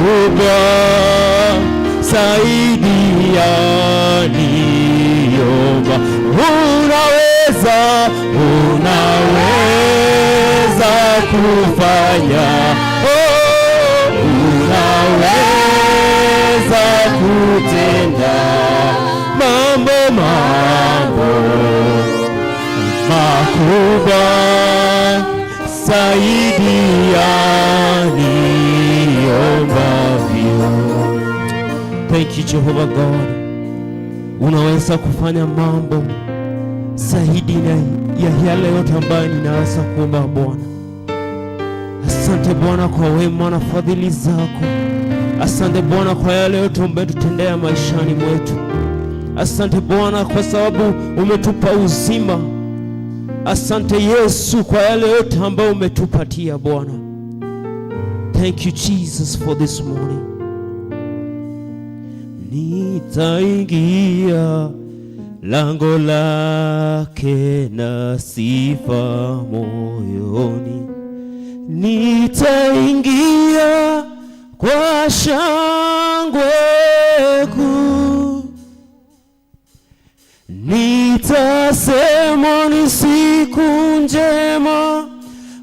makubwa zaidi ya niomba. Unaweza kufanya, unaweza kutenda mambo makubwa zaidi ya niombavyo. Thank you Jehovah God. Unaweza kufanya mambo zaidi ya yale yote ambayo ninaweza kuomba Bwana. Asante Bwana kwa wema na fadhili zako. Asante Bwana kwa yale yote umetutendea maishani mwetu. Asante Bwana kwa sababu umetupa uzima. Asante Yesu kwa yale yote ambayo umetupatia Bwana. Thank you Jesus for this morning. Nitaingia lango lake na sifa moyoni, nitaingia kwa shangwe kuu, nitasema ni siku njema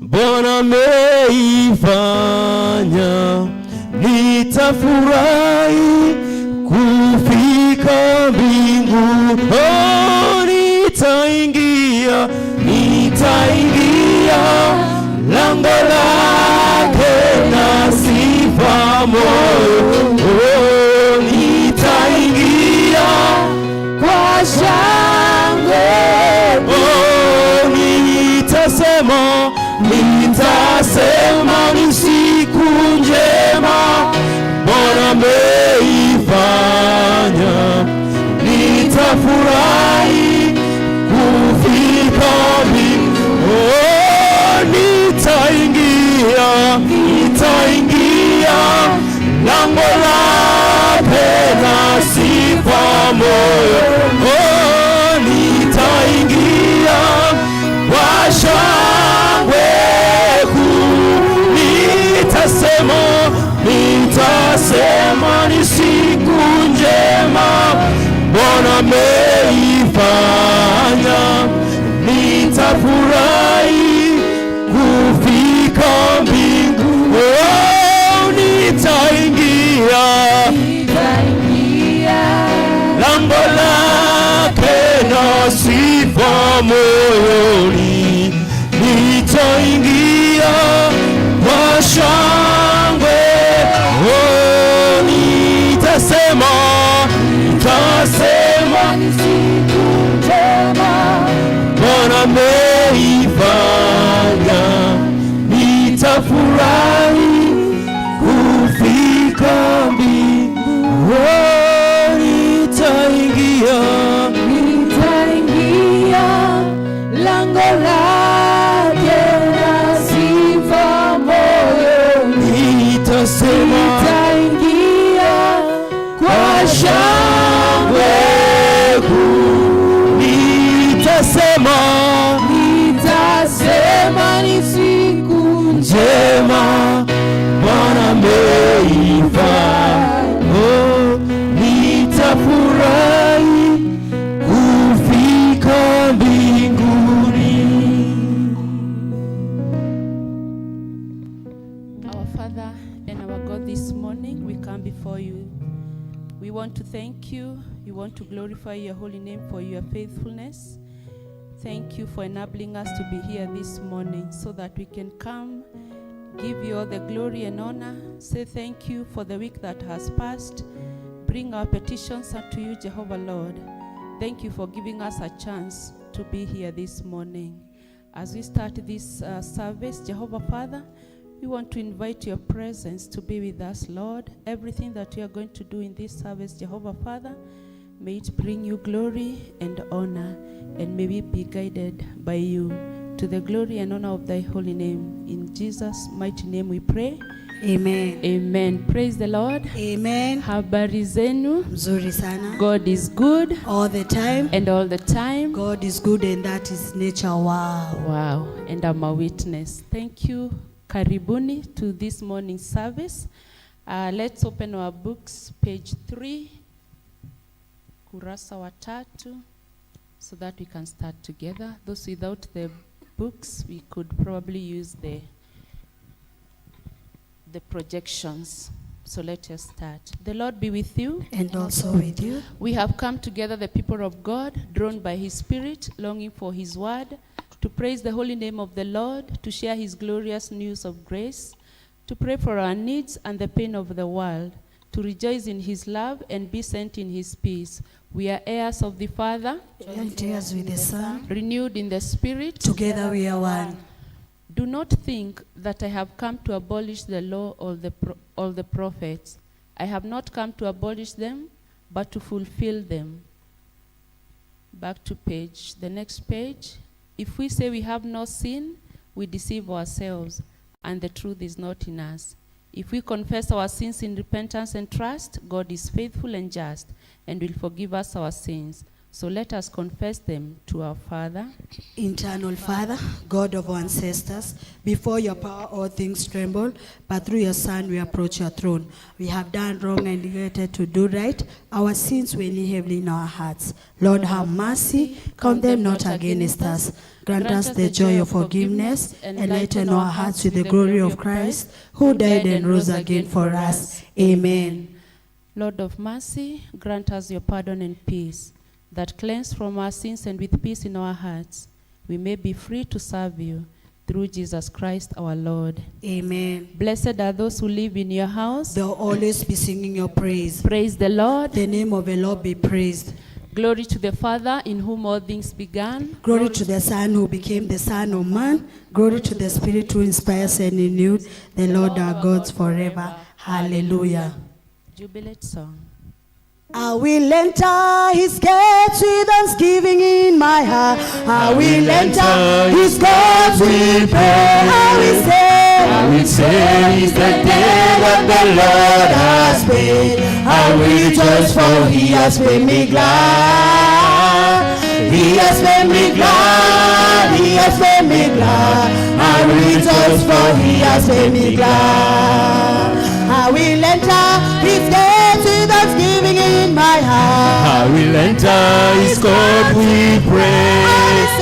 Bwana ameifanya, nitafurahi kufika mbingu. Nitaingia lango lake na sifa moyo. Nitaingia kwa shangwe. Nitasema ni siku njema Bwana ameifanya, nitafurahi kufika mbinguni. Nitaingia lango lake na sifa moyo. Nitaingia kwa shangwe kuu, nitasema ni siku njema Bwana ameifanya, nitafurahi kufika mbinguni. Nitaingia lango lake na sifa moyoni, nitaingia kwa shangwe. Nitasema ni siku njema Bwana ameifanya, nitafurahi kufika mbinguni. Nitaingia lango lake na sifa moyoni, nitaingia kwa shangwe kuu, nitasema ni siku njema Bwana ameifanya, nitafurahi kufika mbinguni. Our Father and our God, this morning we come before you. We want to thank you. We want to glorify your holy name for your faithfulness. Thank you for enabling us to be here this morning so that we can come, give you all the glory and honor. Say thank you for the week that has passed. Bring our petitions unto you, Jehovah Lord. Thank you for giving us a chance to be here this morning. As we start this service, Jehovah Father, we want to invite your presence to be with us, Lord. Everything that we are going to do in this service, Jehovah Father, may it bring you glory and honor, and may we be guided by you to the glory and honor of thy holy name. In Jesus' mighty name we pray. Amen. Amen. Praise the Lord. Amen. Habari zenu? Mzuri sana. God is good. All the time. And all the time. God is good and that is nature. Wow. Wow. And I'm a witness. Thank you. Karibuni to this morning service. Let's open our books, page 3, kurasa wa 3, so that we can start together. Those without the books, we could probably use the projections. So let us start. The Lord be with you. And also with you. We have come together, the people of God, drawn by his Spirit, longing for his word, to praise the holy name of the Lord, to share his glorious news of grace, to pray for our needs and the pain of the world, to rejoice in his love and be sent in his peace. We are heirs of the Father, Joint heirs with the Son. renewed in the Spirit. Together we are one. Do not think that I have come to abolish the law or the prophets. I have not come to abolish them, but to fulfill them. Back to the next page. If we say we have no sin, we deceive ourselves, and the truth is not in us. If we confess our sins in repentance and trust, God is faithful and just, and will forgive us our sins. So let us confess them to our Father. Eternal Father, God of our ancestors, before your power all things tremble, but through your Son we approach your throne. We have done wrong and neglected to do right. Our sins weigh heavily in our hearts. Lord, have mercy, count them not against us. Grant us the joy of forgiveness, and lighten our hearts with the glory of Christ, who died and rose again for us. Amen. Lord of mercy, grant us your pardon and peace, that cleansed from our sins and with peace in our hearts, we may be free to serve you through Jesus Christ our Lord. Amen. Blessed are those who live in your house. They'll always be singing your praise. Praise the Lord. The name of the Lord be praised. Glory to the Father, in whom all things began. Glory to the Son who became the Son of Man. Glory to the Spirit who inspires and renewed the Lord our God forever. Hallelujah. Jubilate song. I will enter his gates with thanksgiving in my heart. I will enter his courts with praise. I will say, is the day that the Lord has made. I will rejoice, for he has made me glad. He has made me glad. He has made me glad. I will rejoice, for he has made me glad. I will enter his gates with thanksgiving in my heart. I will enter his court with praise.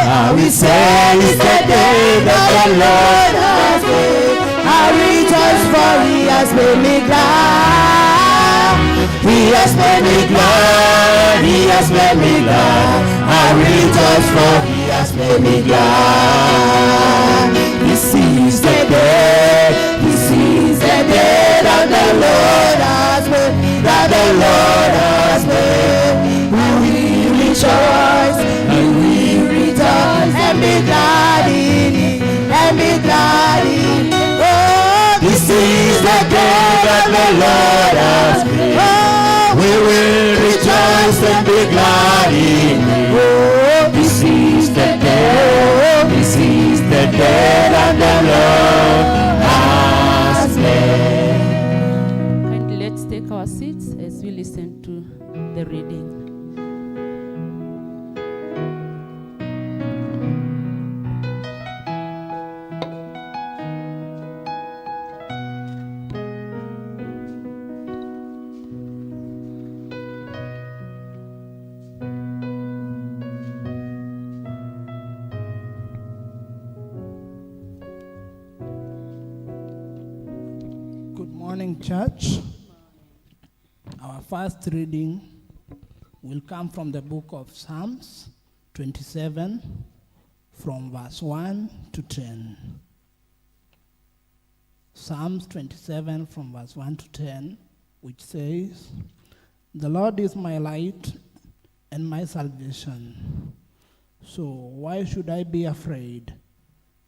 I will say, it's the day that the Lord has made. I rejoice, for he has made me glad. He has made me glad. He has made me glad. I rejoice, for he has made me glad. This is the day. This is the day that the Lord has made. That the Lord has made. We will rejoice. We will rejoice and be glad in it. And be glad in it. Oh, this is the day that the Lord has made. Oh, we will rejoice and be glad in it. Oh, this is the day. This is the day that the Lord has made. Kindly let's take our seats as we listen to the reading. Good morning, church. Our first reading will come from the book of Psalms 27, from verse 1 to 10. Psalms 27, from verse 1 to 10, which says, "The Lord is my light and my salvation. So why should I be afraid?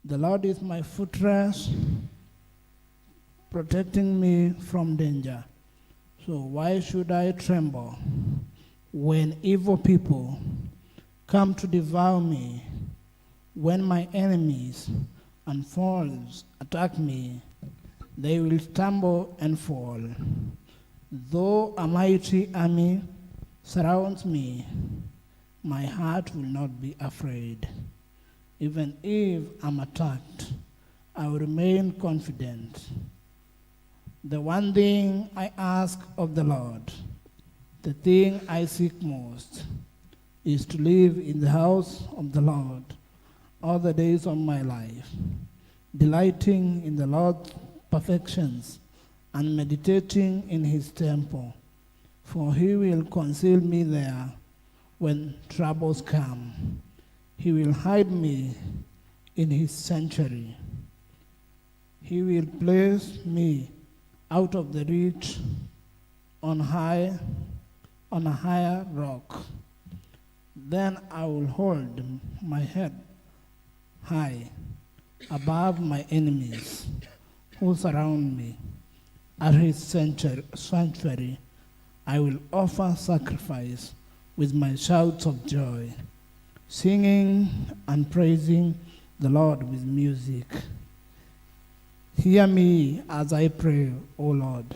The Lord is my fortress, protecting me from danger. So why should I tremble when evil people come to devour me, when my enemies and foes attack me? They will stumble and fall. Though a mighty army surrounds me, my heart will not be afraid. Even if I'm attacked, I will remain confident. The one thing I ask of the Lord, the thing I seek most, is to live in the house of the Lord all the days of my life, delighting in the Lord's perfections and meditating in his temple. For he will conceal me there when troubles come. He will hide me in his sanctuary. He will place me out of the reach on a higher rock. Then I will hold my head high above my enemies who surround me. At his sanctuary, I will offer sacrifice with my shouts of joy, singing and praising the Lord with music. Hear me as I pray, O Lord.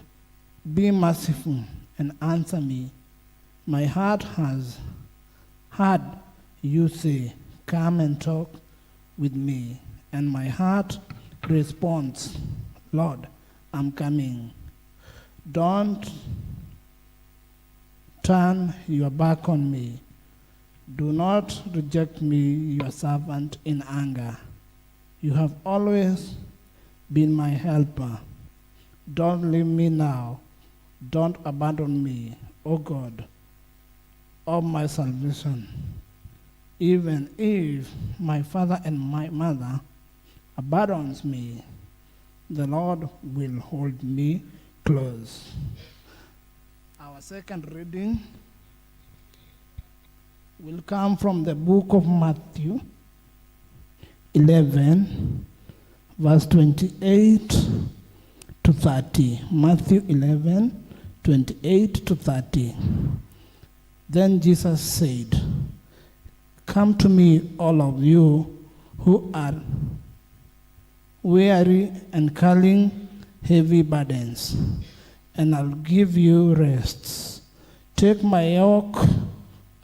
Be merciful and answer me. My heart has heard you say, come and talk with me. And my heart responds, Lord, I'm coming. Don't turn your back on me. Do not reject me, your servant, in anger. You have always been my helper. Don't leave me now. Don't abandon me, O God, of my salvation. Even if my father and my mother abandons me, the Lord will hold me close. Our second reading will come from the book of Matthew 11, verse 28 to 30. Matthew 11, 28 to 30. Then Jesus said, come to me, all of you who are weary and carrying heavy burdens, and I'll give you rests. Take my yoke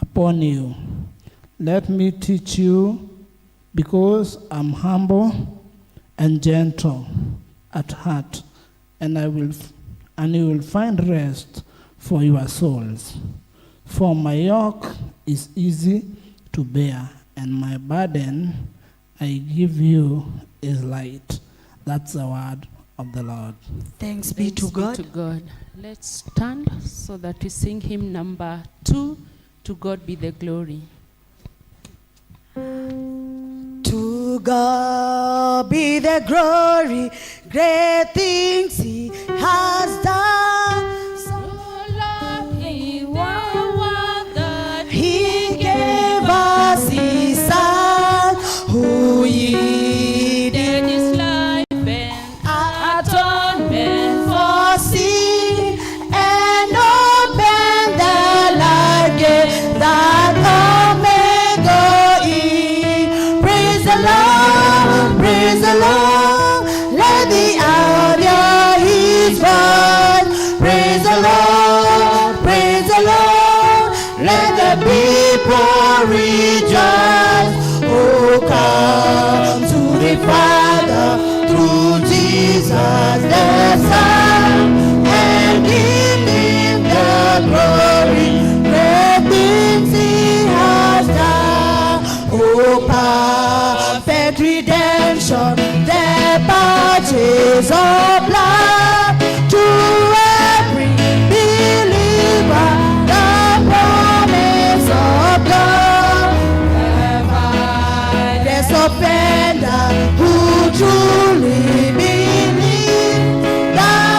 upon you. Let me teach you, because I'm humble and gentle at heart, and you will find rest for your souls. For my yoke is easy to bear, and my burden I give you is light. That's the word of the Lord. Thanks be to God. Let's stand so that we sing hymn number 2, To God Be the Glory. To God be the glory, great things he has done. So lovely the world that He gave us his son, who yielded his life and atonement for sin and opened the light gate that all may go in. Praise the Lord, praise the Lord. Let the earth hear his voice. Praise the Lord, praise the Lord. Let the people rejoice. Oh, come to the Father through Jesus the Son, and give him the glory. Great things he has done. Oh, perfect redemption, the purchase of blood to every believer, the promise of God. This offender who truly believes that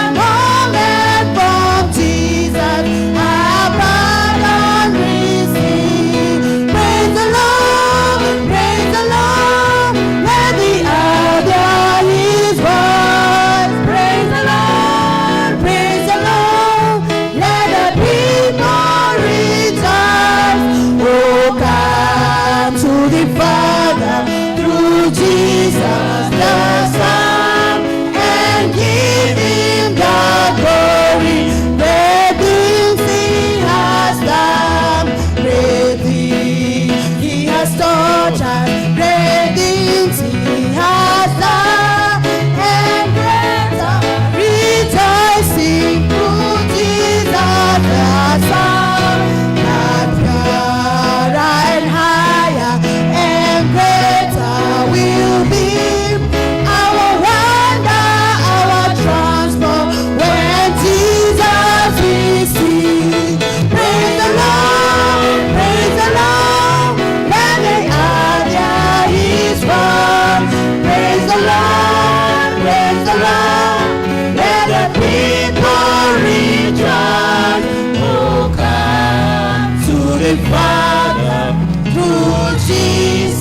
around, let the people rejoice. Oh, come to the Father through Jesus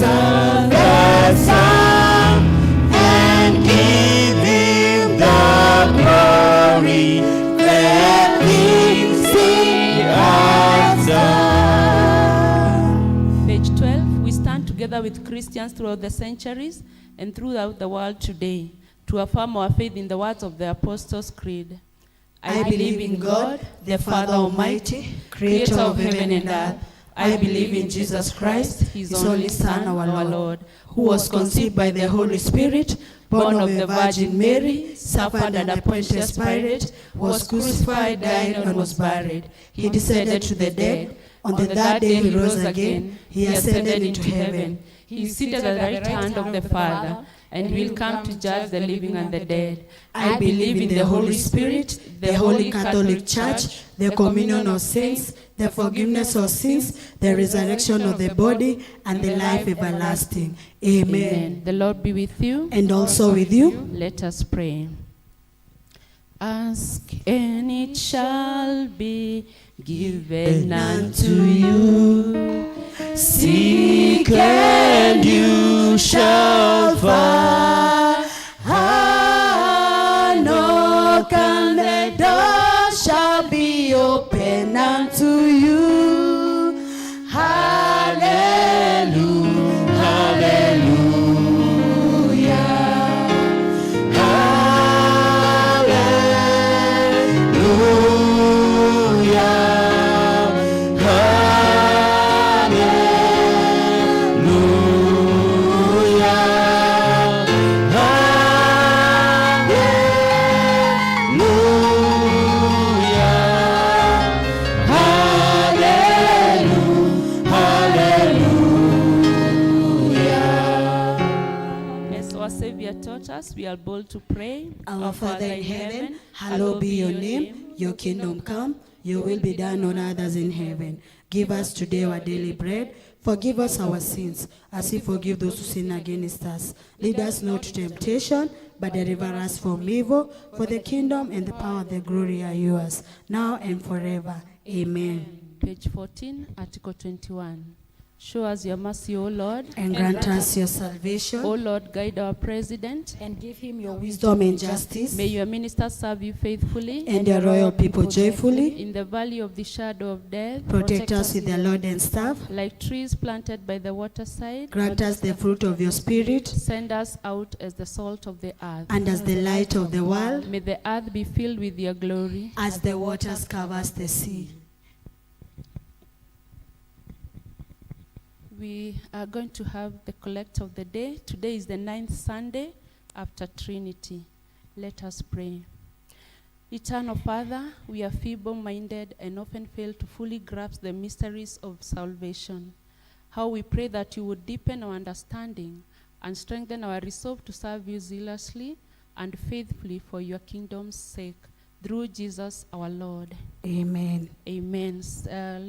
the Son, and give Him the glory. The things He has done. Page 12, we stand together with Christians throughout the centuries and throughout the world today to affirm our faith in the words of the Apostles' Creed. I believe in God, the Father Almighty, creator of heaven and earth. I believe in Jesus Christ, His only Son, our Lord, who was conceived by the Holy Spirit, born of the Virgin Mary, suffered under Pontius Pilate, was crucified, died, and was buried. He descended to the dead. On the third day He rose again. He ascended into heaven. He is seated at the right hand of the Father, and will come to judge the living and the dead. I believe in the Holy Spirit, the Holy Catholic Church, the communion of saints, the forgiveness of sins, the resurrection of the body, and the life everlasting. Amen. The Lord be with you. And also with you. Let us pray. Ask and it shall be given unto you. Seek and you shall find. Knock and the door shall be open unto you. Hallelujah, hallelujah, We are bold to pray. Our Father in heaven, hallowed be your name. Your kingdom come, your will be done on earth as in heaven. Give us today our daily bread. Forgive us our sins, as we forgive those who sin against us. Lead us not to temptation, but deliver us from evil. For the kingdom and the power and the glory are yours, now and forever. Amen. Page 14, Article 21. Show us your mercy, O Lord. And grant us your salvation. O Lord, guide our president. And give him your wisdom and justice. May your ministers serve you faithfully. And your royal people joyfully. In the valley of the shadow of death, protect us with their Lord and staff. Like trees planted by the waterside. Grant us the fruit of your Spirit. Send us out as the salt of the earth. And as the light of the world. May the earth be filled with your glory. As the waters covers the sea. We are going to have the collect of the day. Today is the 9th Sunday after Trinity. Let us pray. Eternal Father, we are feeble-minded and often fail to fully grasp the mysteries of salvation. How we pray that you would deepen our understanding and strengthen our resolve to serve you zealously and faithfully for your kingdom's sake. Through Jesus our Lord. Amen. Amen.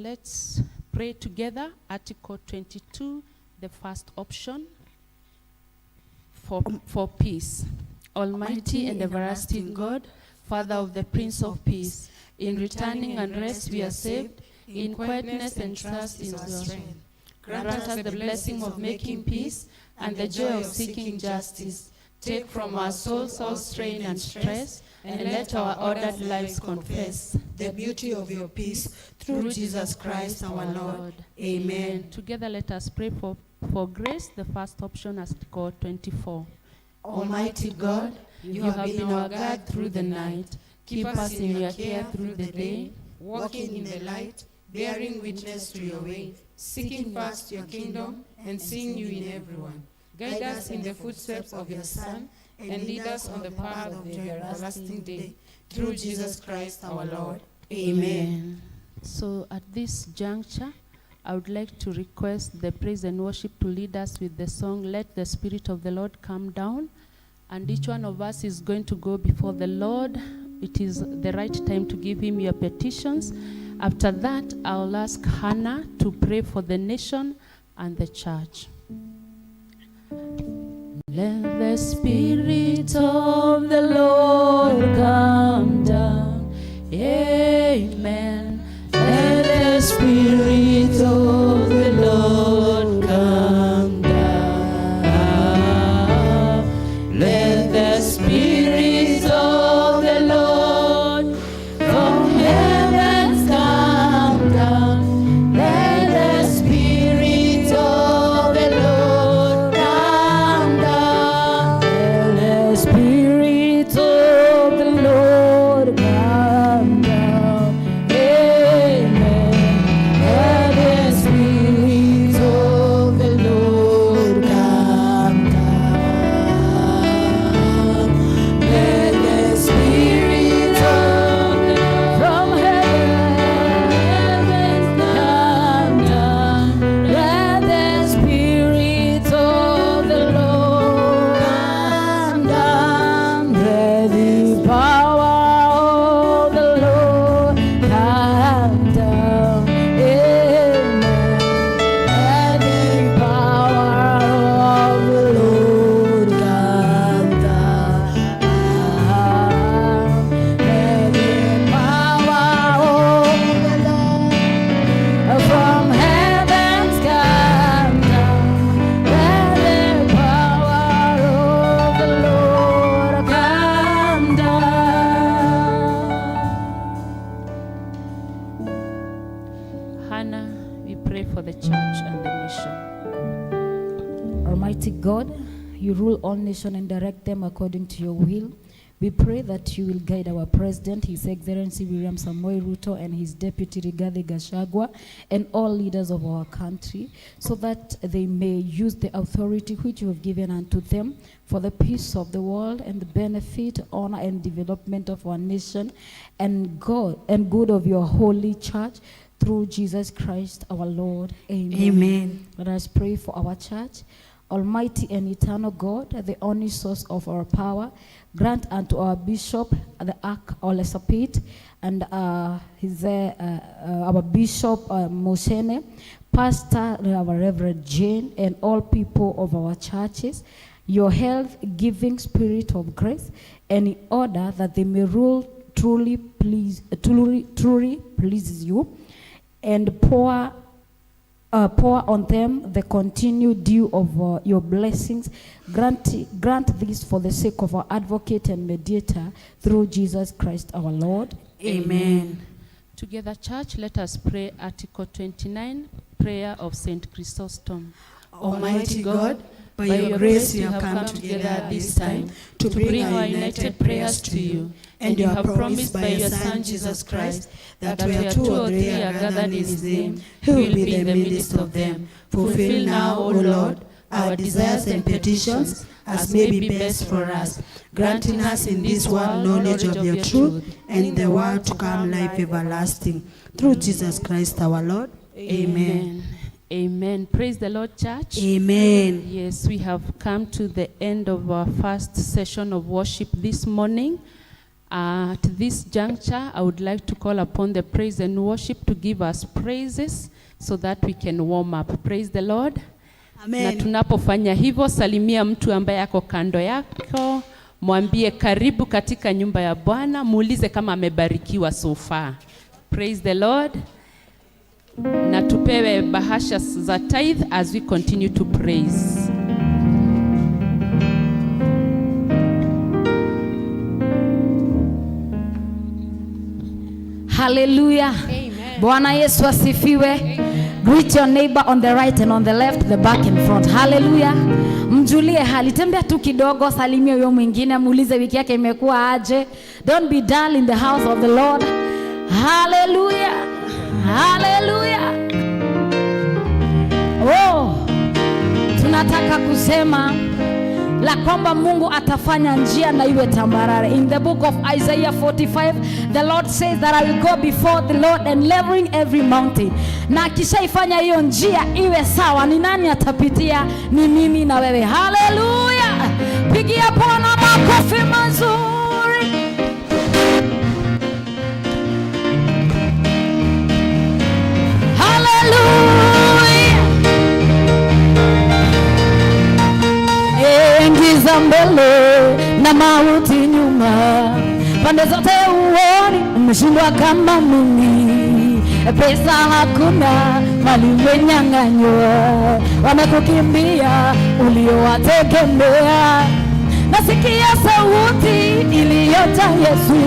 Let's pray together. Article 22, the first option. For peace. Almighty and everlasting God, Father of the Prince of Peace, in returning and rest we are saved, in quietness and trust in your strength. Grant us the blessing of making peace and the joy of seeking justice. Take from our souls all strain and stress, and let our ordered lives confess the beauty of your peace through Jesus Christ our Lord. Amen. Together let us pray for grace, the first option, Article 24. Almighty God, you have been our guide through the night. Keep us in your care through the day, walking in the light, bearing witness to your way, seeking first your kingdom, and seeing you in everyone. Guide us in the footsteps of your Son, and lead us on the path of your everlasting day. Through Jesus Christ our Lord. Amen. So at this juncture, I would like to request the praise and worship to lead us with the song, Let the Spirit of the Lord Come Down. And each one of us is going to go before the Lord. It is the right time to give him your petitions. After that, I'll ask Hannah to pray for the nation and the church. Let the Spirit of the Lord come down. Amen. Let the Spirit of the Lord come down. Let the Spirit of the Lord from heavens come down. Let the Spirit of the Lord come down. Let the Spirit of the Lord come down. Amen. Let the Spirit of the Lord come down. Let the Spirit of from heaven come down. Let the Spirit of the Lord come down. Let the power of the Lord come down. Amen. Let the power of the Lord come down. Let the power of the Lord from heavens come down. Let the power of the Lord come down. Hannah, we pray for the church and the nation. Almighty God, you rule all nations and direct them according to your will. We pray that you will guide our President, His Excellency William Samoei Ruto, and his Deputy Rigathi Gachagua, and all leaders of our country, so that they may use the authority which you have given unto them for the peace of the world and the benefit, honor, and development of our nation, and God and good of your holy church, through Jesus Christ our Lord. Amen. Amen. Let us pray for our church. Almighty and eternal God, the only source of our power, grant unto our bishop, the Ark Olesapit, and our bishop Mosene, pastor, our Reverend Jane, and all people of our churches, your health-giving spirit of grace, and in order that they may rule truly pleases you, and pour on them the continued dew of your blessings. Grant this for the sake of our advocate and mediator, through Jesus Christ our Lord. Amen. Together, church, let us pray Article 29, prayer of St. Chrysostom. Almighty God, by your grace we have come together at this time to bring our united prayers to you. And you have promised by your Son Jesus Christ that where 2 or 3 are gathered in his name, he will be in the midst of them. Fulfill now, O Lord, our desires and petitions as may be best for us, granting us in this world knowledge of your truth, and in the world to come life everlasting. Through Jesus Christ our Lord. Amen. Amen. Praise the Lord, church. Amen. Yes, we have come to the end of our first session of worship this morning. At this juncture, I would like to call upon the praise and worship to give us praises so that we can warm up. Praise the Lord. Amen. Na tunapofanya hivyo, salimia mtu ambaye ako kando yako, mwambie karibu katika nyumba ya Bwana, muulize kama amebarikiwa so far. Praise the Lord. Na tupewe bahasha za tithe as we continue to praise. Hallelujah. Amen. Bwana Yesu asifiwe. Greet your neighbor on the right and on the left, the back and front. Hallelujah. Mjulie hali, tembea tu kidogo, salimia huyo mwingine, muulize wiki yake imekuwa aje. Don't be dull in the house of the Lord. Hallelujah. Hallelujah. Oh, tunataka kusema la kwamba Mungu atafanya njia na iwe tambarare. In the book of Isaiah 45, the Lord says that I will go before the Lord and leveling every mountain. Na akishaifanya hiyo njia iwe sawa, ni nani atapitia? Ni mimi na wewe. Hallelujah. Pigia Bwana makofi mazuri. Hallelujah. And nyuma, pande zote uoni, umeshindwa kama mimi. Pesa hakuna, mali umenyang'anywa, wamekukimbia uliowategemea. Nasikia sauti iliyoita Yesu,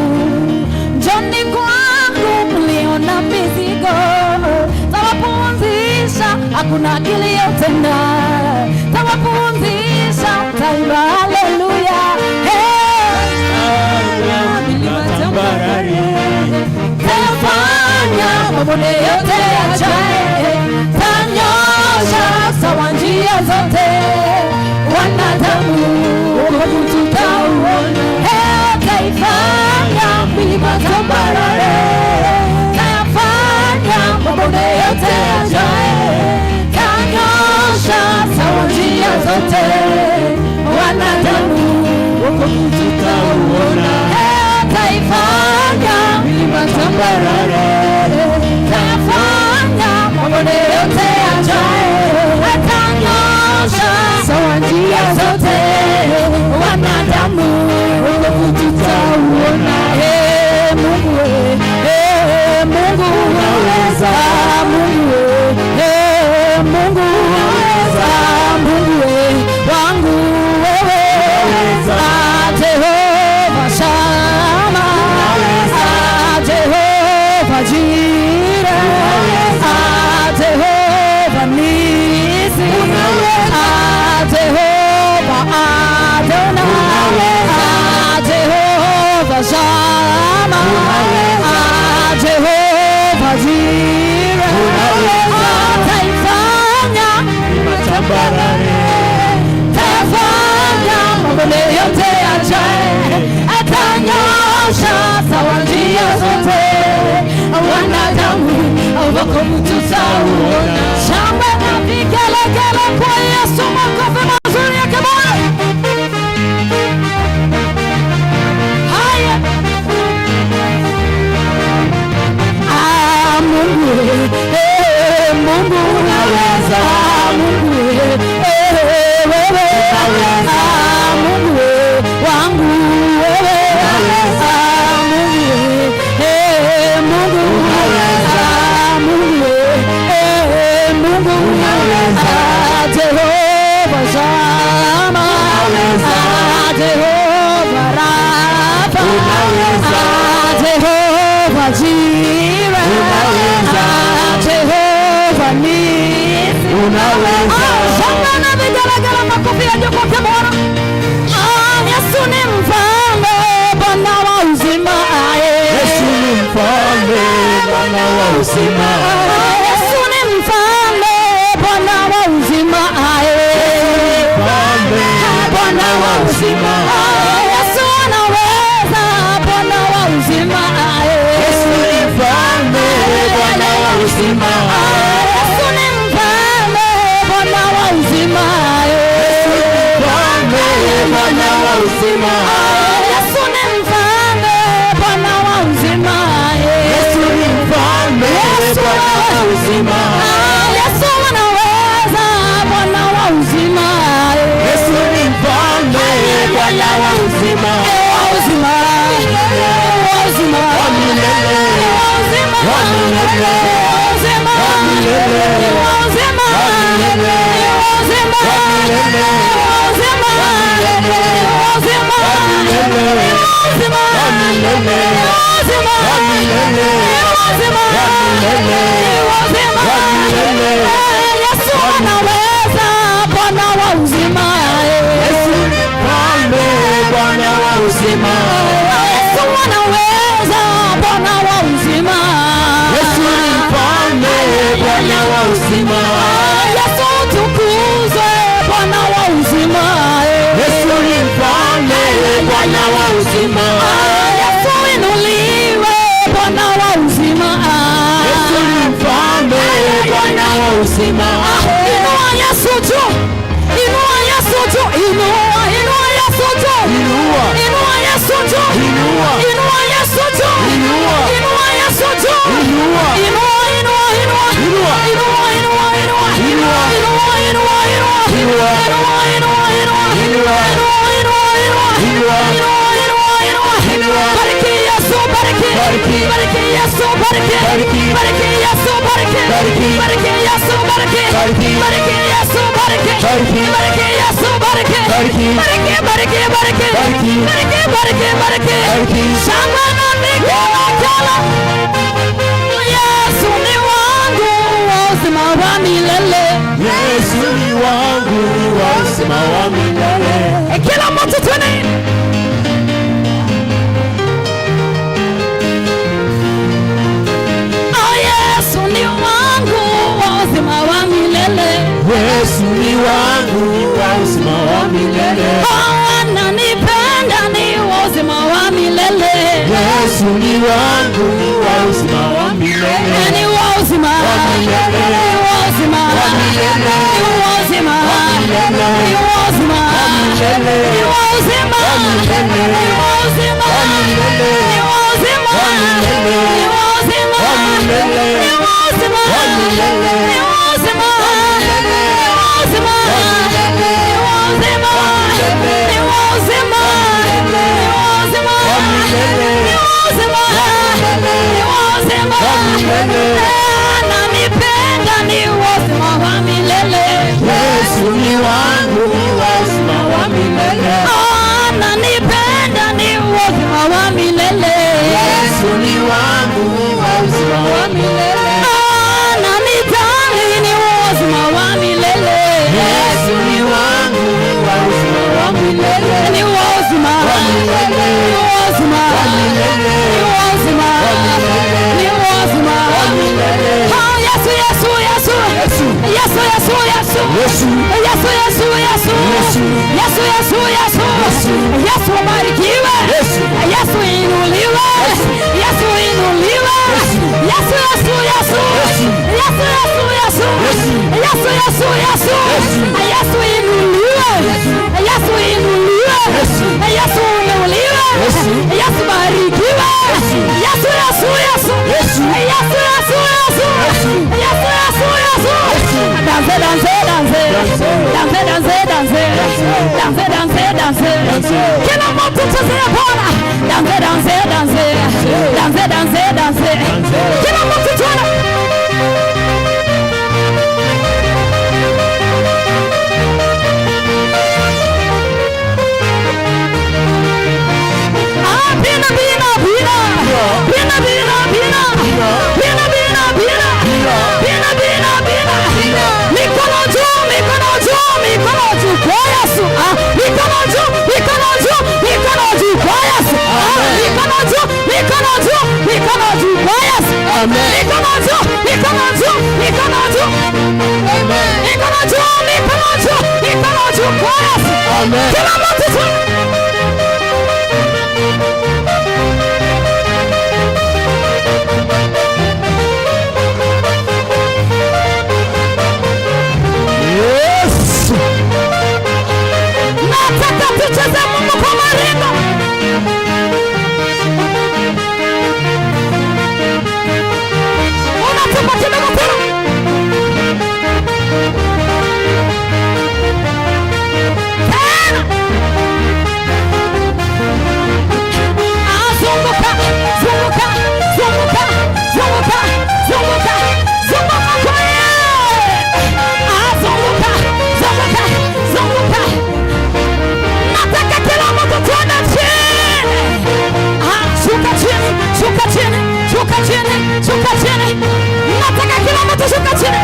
njoni kwangu mliona mizigo, tawapumzisha, hakuna kiliyotenda, tawapumzisha, taimba haleluya. Milima tambarare, tafanya mabonde yote yajae, tanyosha sawa njia zote, wanadamu tutauona. Taifanya milima tambarare, tafanya mabonde yote yajae, tanyosha sawa njia zote, wanadamu tutauona. Taifanya milima tambarare, tafanya mabonde yote yajae, tanyosha sawa njia zote, wanadamu tutauona. Mungu Mungu unaweza, Mungu Mungu unaweza, Mungu wangu wewe, Jehova Shama, Jehova Jire, Jehova Nisi, Jehova Adonai, Jehova Shama, Jehova Jire, taifanya tambarare, tafanya mabonde yote yajae, atanyosha sawa njia zote, wanadamu wako tutauona. Shangwe na vigelegele kwa Yesu, makofi mazuri yake Bwana. Haya, Mungu Mungu unaweza, Mungu wewe unaweza, Mungu wangu wewe unaweza, Mungu unaweza, Mungu unaweza, Jehova Shama, Jehova Rafa, Jehova Jire, Jehova Nisi, shangwe na vigelegele, makofi ya juu kwake Bwana. Yesu ni mfalme, Bwana wa uzima. Yesu ni mfalme, Bwana wa uzima. Yesu ni mfalme, Bwana wa uzima. Bwana wa uzima. Yesu anaweza, Bwana wa uzima. Yesu ni mfalme, Bwana wa uzima. Yesu ni mfalme, Bwana wa uzima. Yesu ni mfalme, Bwana wa uzima. Yesu ni mfalme, Bwana wa uzima. Yesu ni mfalme, Bwana wa uzima. Yesu anaweza, Bwana wa uzima. Yesu ni mfalme, Bwana wa uzima. Uzima, uzima wa milele, uzima wa milele, uzima wa milele, uzima wa milele, uzima wa milele, uzima wa milele, uzima wa milele, uzima wa milele, uzima wa milele, uzima wa milele, uzima wa milele. Yesu anaweza, Bwana wa uzima. Yesu ni mfalme, Bwana wa uzima. Yesu anaweza, Bwana wa uzima. Yesu ni mfalme, Bwana wa uzima. Yesu tukuzwe, Bwana wa uzima. Yesu ni mfalme, Bwana wa uzima. Yesu inuliwe, Bwana wa uzima. Yesu ni mfalme, Bwana wa uzima. Inua Yesu juu, inua Yesu juu, inua Yesu juu, inua Yesu juu, inua Yesu juu, inua Yesu juu, inua bariki, bariki Yesu, bariki, bariki, bariki Yesu, bariki, bariki, bariki Yesu, bariki, bariki, bariki Yesu, bariki, bariki, bariki Yesu, bariki, bariki, bariki, bariki, bariki, bariki, bariki, bariki, bariki, bariki. shangwe na vigelegele. Yesu ni wangu wa uzima wa milele. Yesu ni wangu wa uzima wa milele. Kila mtu twende. Oh, Yesu ni wangu wa uzima wa milele. Yesu ni wangu wa uzima wa milele. Oh, ananipenda ni wa uzima wa milele. Yesu ni wangu wa uzima wa milele. Ni wa uzima wa milele. Ni wa uzima wa milele. Ni wa uzima wa milele. Ni wa uzima wa milele. Ni wa uzima wa milele. Ni wa uzima wa milele. Ni wa uzima wa milele. Ni wa uzima wa milele. Ni wa uzima wa milele. Ni wa uzima wa milele. Ni wa uzima wa milele. Ni wa uzima wa milele. Ni wa uzima wa milele. Ni wa uzima wa milele. Ni wa uzima wa milele. Ni wa uzima wa milele. Ananipenda ni wa uzima wa milele. Yesu ni wangu wa uzima wa milele. Ananipenda ni wa uzima wa milele. Yesu ni wangu wa uzima wa milele. Ananitani ni wa uzima wa milele. Yesu ni wangu wa uzima wa milele. Ni wa uzima wa milele. Ni wa uzima wa milele. Ni wa uzima wa milele. Ni wa uzima wa milele. Oh, Yesu, Yesu, Yesu. Yesu. Yesu, Yesu, Yesu. Yesu. Yesu, Yesu, Yesu. Yesu. Yesu, Yesu, Yesu. Yesu. Yesu ubarikiwe. Yesu. Yesu inuliwe. Yesu inuliwe. Yesu, Yesu, Yesu. Yesu, Yesu, Yesu. Yesu, Yesu, Yesu. Yesu inuliwe. Yesu inuliwe. Yesu inuliwe. Yesu barikiwe. Yesu, Yesu, Yesu. Yesu, Yesu, Yesu. Yesu, Yesu, Yesu. Danse, danse, danse. Danse, danse, danse. Danse, danse, danse. Kila mtu chezea Bwana. Danse, danse, danse. Danse, danse, danse. Kila mtu tuone. Bina, bina, bina. Bina, bina, bina. Bina, bina, bina. Bina, bina, bina. Mikono juu, mikono juu, mikono juu kwa Yesu. Mikono juu, mikono juu, mikono juu kwa Yesu. Mikono juu, mikono juu, mikono juu kwa Yesu. Mikono juu, mikono juu, mikono juu. Mikono juu, mikono juu, mikono juu kwa Yesu. Kila mtu tu. Yes. Nataka tucheze Mungu kwa maringo. Unatupa kidogo tena. Tena. Zunguka, zunguka, zunguka, zunguka, zunguka, zunguka kwa yeye. Zunguka, zunguka, zunguka. Nataka kila mtu tuende chini. Shuka chini, shuka chini, shuka chini, shuka chini. Nataka kila mtu shuka chini.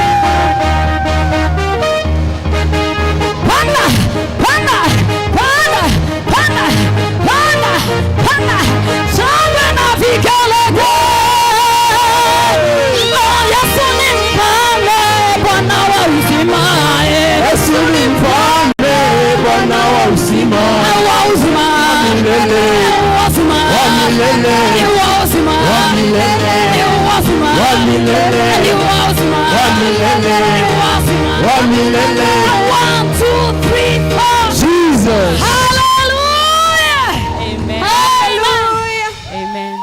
Panda, panda, panda, panda, panda, panda. Shangwe na vigelegele. Yesu ni mfalme, Bwana wa uzima. Yesu ni mfalme, Bwana wa uzima. Wa uzima. Milele. Wa uzima. Wa milele. Wa uzima. Wa milele. Wa uzima. Wa milele. Wa uzima. Wa milele. Wa uzima. Wa milele. 1, 2, 3, 4. Jesus. Hallelujah. Amen. Hallelujah. Amen.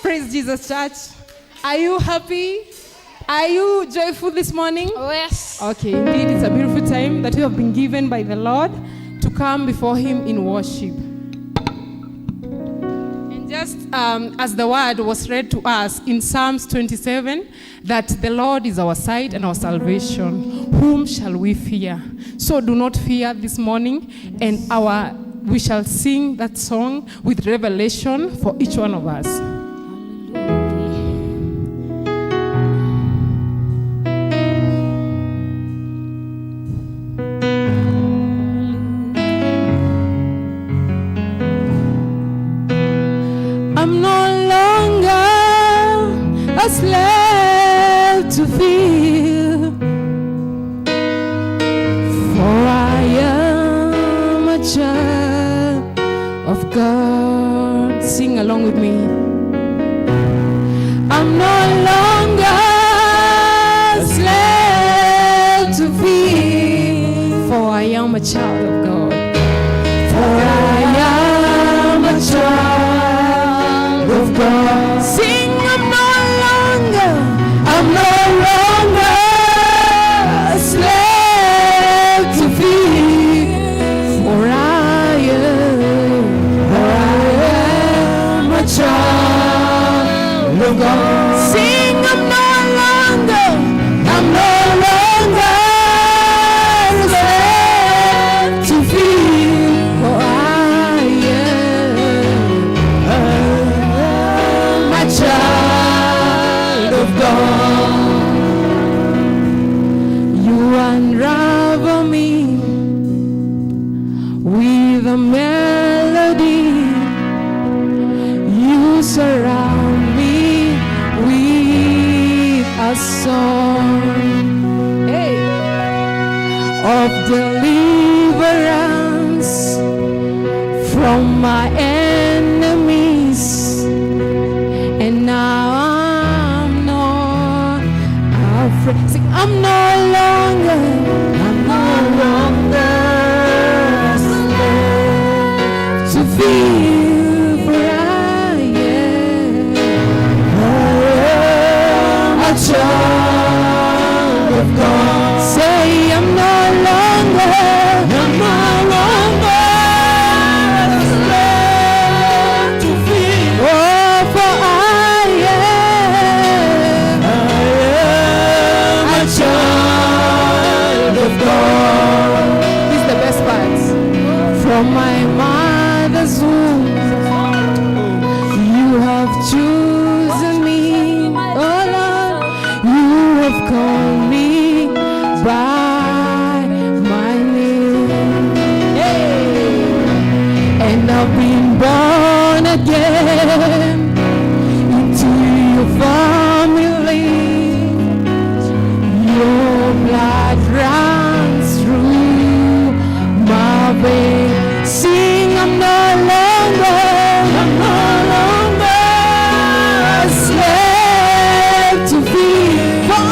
Praise Jesus, church. Are you happy? Are you joyful this morning? Yes. Okay, indeed, it's a beautiful time that we have been given by the Lord to come before Him in worship. And just as the word was read to us in Psalms 27, that the Lord is our side and our salvation. Whom shall we fear? So do not fear this morning, and we shall sing that song with revelation for each one of us. I'm no longer a slave to fear, for I am a child of God. Sing along with me. I'm no longer a slave to fear, for I am a child of God. For I am a child of God. Sing, I'm no longer a slave to fear, for I am a child of God. Sing, I'm no longer a slave to fear, for I am a child of God. You unravel me with a melody. You surround me with a song, hey, of deliverance from my enemies. And now I'm not afraid. Sing, I'm no longer a slave to fear, for I am a child of God. Say, I'm no longer a slave to fear. Oh, for I am a child of God. This is the best part. From my mother's womb, you have chosen me. Oh Lord, you have called me by my name. Hey. And I've been born again into your family. Your blood runs through my veins. Sing, I'm no longer a slave to fear, for I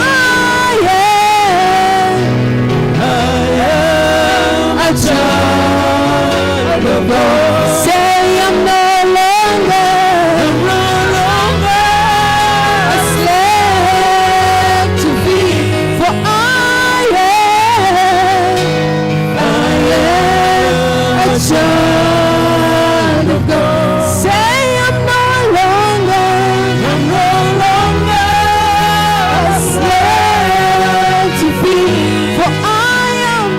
am a child of God. Say, I'm no longer a slave to fear, for I am a child of God. Say, I'm no longer a slave to fear, for I am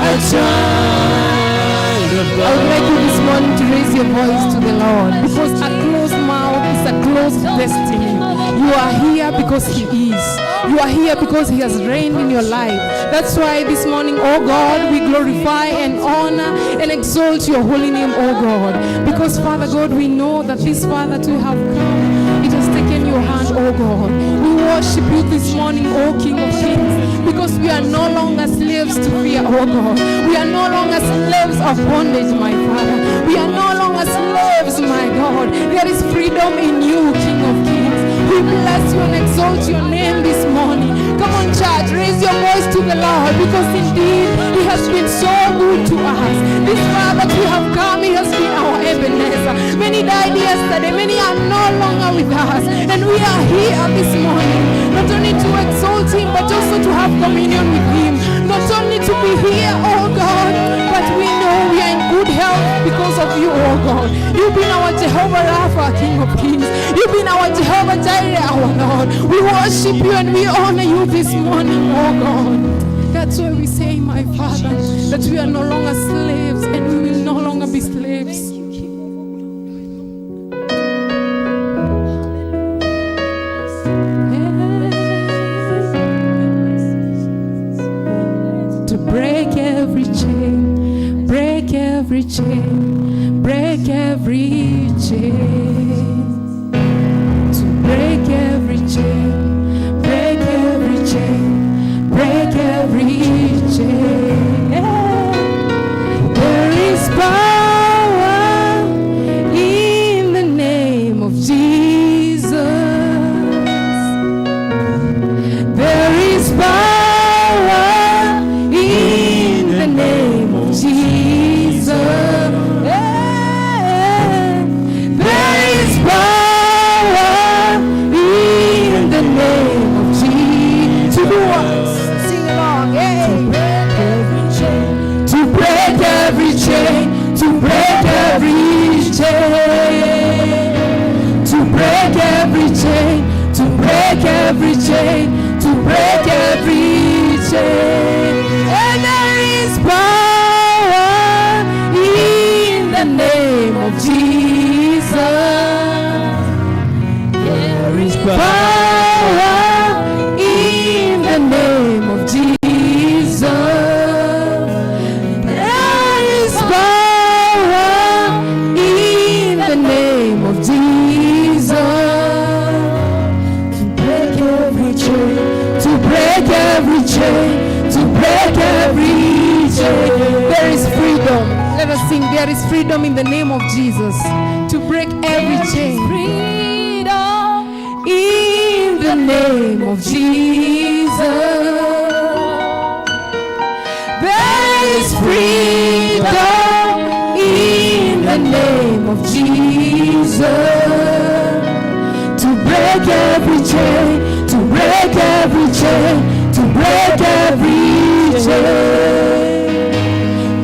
a child of God. I would like you this morning to raise your voice to the Lord, because a closed mouth is a closed destiny. You are here because He is. You are here because He has reigned in your life. That's why this morning, oh God, we glorify and honor and exalt your holy name, oh God. Because Father God, we know that this Father to have come, it has taken your hand, oh God. We worship you this morning, oh King of Kings, because we are no longer slaves to fear, oh God. We are no longer slaves of bondage, my Father. We are no longer slaves, my God. There is freedom in you, King of Kings. We bless you and exalt your name this morning. Come on, church, raise your voice to the Lord, because indeed He has been so good to us. This Father that we have come, He has been our Ebenezer. Many died yesterday, many are no longer with us, and we are here this morning, not only to exalt Him, but also to have communion with Him. Not only to be here, oh God, but we know we are in good health God. You've been our Jehovah Rapha, King of Kings. You've been our Jehovah Jireh, our Lord. We worship you and we honor you this morning, oh God. That's why we say, my Father, that we are no longer slaves and we will no longer be slaves. To break every chain, break every chain, break every chain. To break every chain, break every chain, break every chain. There is power in the name of Jesus. There is power in the name of Jesus. There is power in the name of Jesus. To do what? Sing along. To break every chain, to break every chain, to break every chain, to break every chain, to break every chain. And there is power in the name of Jesus. There is power in the name of Jesus. There is power in the name of Jesus. To break every chain, to break every chain, to break every chain. There is freedom. Let us sing. There is freedom in the name of Jesus. To break every chain. Freedom in the name of Jesus. There is freedom in the name of Jesus. To break every chain, to break every chain, to break every chain,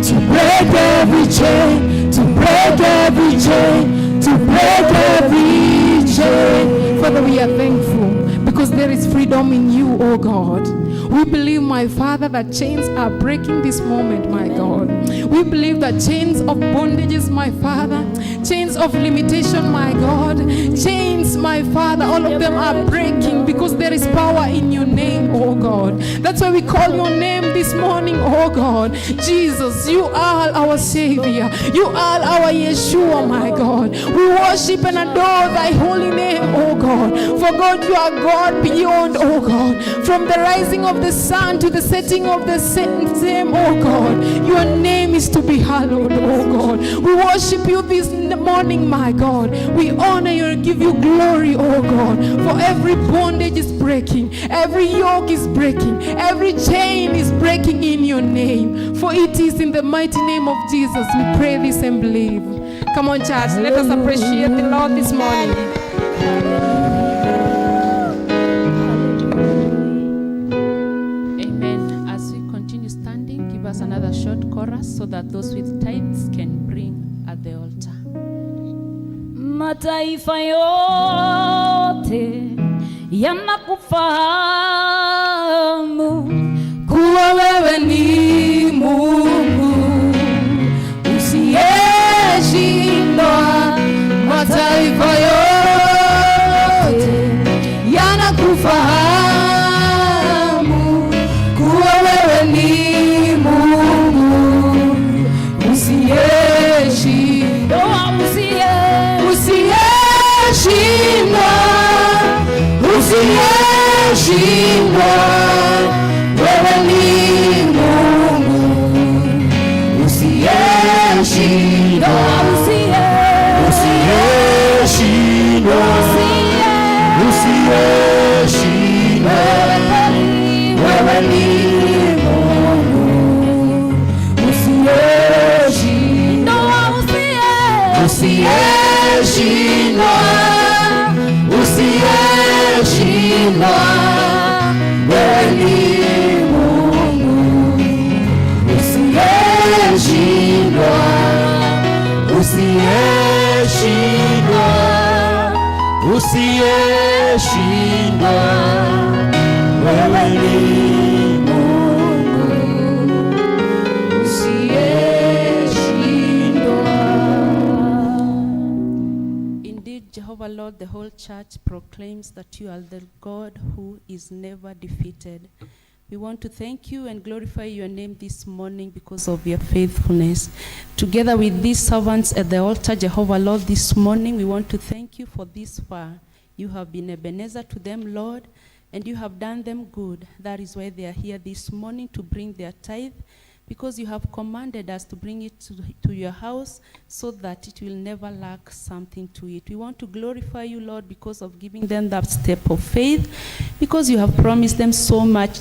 to break every chain, to break every chain, to break every chain. Father, we are thankful because there is freedom in you, oh God. We believe, my Father, that chains are breaking this moment, my God. We believe that chains of bondages, my Father, chains of limitation, my God, chains, my Father, all of them are breaking because there is power in your name, oh God. That's why we call your name this morning, oh God. Jesus, you are our Savior. You are our Yeshua, my God. We worship and adore thy holy name, oh God. For God, you are God beyond, oh God. From the rising of the sun to the setting of the same, oh God. Your name is to be hallowed, oh God. We worship you this morning, my God. We honor you and give you glory, oh God. For every bondage is breaking, every yoke is breaking, every chain is breaking in your name. For it is in the mighty name of Jesus we pray this and believe. Come on, church, let us appreciate the Lord this morning. Amen. As we continue standing, give us another short chorus so that those with tithes can bring at the altar. Mataifa yote yanakufahamu kuwa wewe ni Mungu usiyeshindwa. Mataifa yote yanakufahamu kuwa wewe ni Mungu usiyeshindwa. Usiyeshindwa, wewe ni Mungu usiyeshindwa. Usiyeshindwa, usiyeshindwa, wewe ni Mungu usiyeshindwa. Usiyeshindwa, usiyeshindwa, wewe ni Mungu usiyeshindwa. usiyeshindwa, usiyeshindwa, wewe ni Mungu usiyeshindwa. Indeed, Jehovah Lord, the whole church proclaims that you are the God who is never defeated. We want to thank you and glorify your name this morning because of your faithfulness. Together with these servants at the altar, Jehovah Lord, this morning we want to thank you for this far. You have been Ebenezer to them, Lord, and you have done them good. That is why they are here this morning to bring their tithe, because you have commanded us to bring it to your house so that it will never lack something to it. We want to glorify you, Lord, because of giving them that step of faith, because you have promised them so much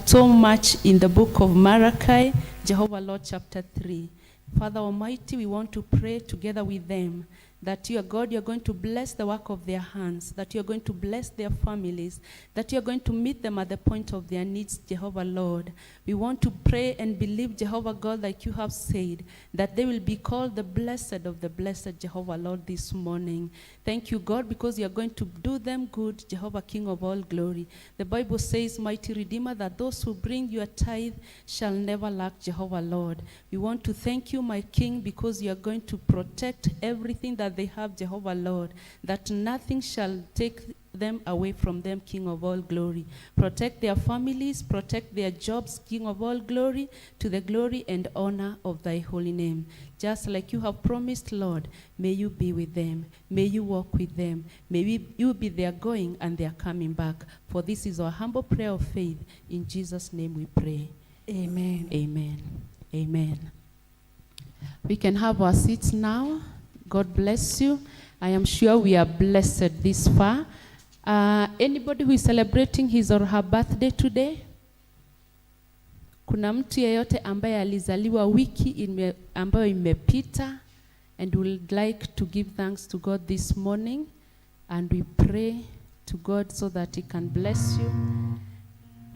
in the book of Malachi, Jehovah Lord, chapter 3. Father Almighty, we want to pray together with them that you are God, you are going to bless the work of their hands, that you are going to bless their families, that you are going to meet them at the point of their needs, Jehovah Lord. We want to pray and believe, Jehovah God, like you have said, that they will be called the blessed of the blessed, Jehovah Lord, this morning. Thank you, God, because you are going to do them good, Jehovah King of all glory. The Bible says, mighty Redeemer, that those who bring your tithe shall never lack, Jehovah Lord. We want to thank you, my King, because you are going to protect everything that they have, Jehovah Lord, that nothing shall take them away from them, King of all glory. Protect their families, protect their jobs, King of all glory, to the glory and honor of thy holy name. Just like you have promised, Lord, may you be with them. May you walk with them. May you be their going and their coming back. For this is our humble prayer of faith. In Jesus' name we pray. Amen. Amen. Amen. We can have our seats now. God bless you. I am sure we are blessed this far. Anybody who is celebrating his or her birthday today? Kuna mtu yeyote ambaye alizaliwa wiki ambayo imepita and would like to give thanks to God this morning, and we pray to God so that he can bless you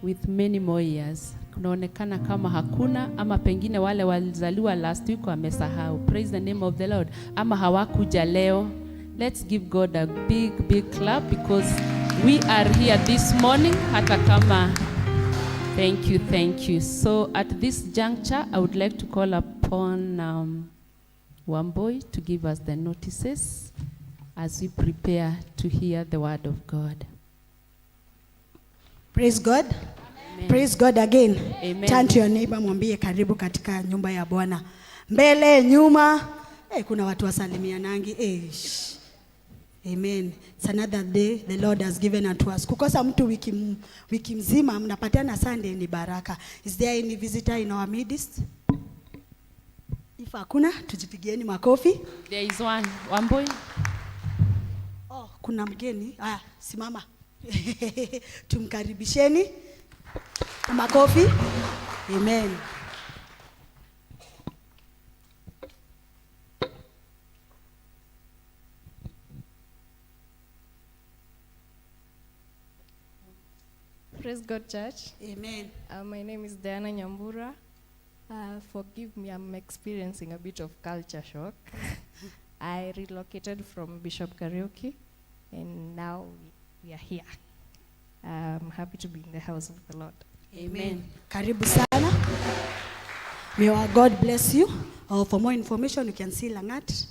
with many more years. Kunaonekana kama hakuna, ama pengine wale walizaliwa last week wamesahau. Praise the name of the Lord. Ama hawakuja leo. Let's give God a big clap because we are here this morning hata kama. Thank you. So at this juncture, I would like to call upon Wamboy to give us the notices as we prepare to hear the word of God. Praise God. Amen. Praise God again. Amen. Turn to your neighbor, mwambie karibu katika nyumba ya Bwana. Mbele, nyuma. Kuna watu wasalimianangi. Amen. It's another day the Lord has given unto us. Kukosa mtu wiki mzima mnapatiana Sunday ni baraka. Is there any visitor in our midst? If hakuna, tujipigieni makofi. There is one. Wamboy. Oh, kuna mgeni. Simama. Tumkaribisheni. Makofi. Amen. Praise God, church. Amen. My name is Diana Nyambura. Forgive me, I'm experiencing a bit of culture shock. I relocated from Bishop Karaoke, and now we are here. I'm happy to be in the house of the Lord. Amen. Karibu sana. May our God bless you. For more information, you can see Langat,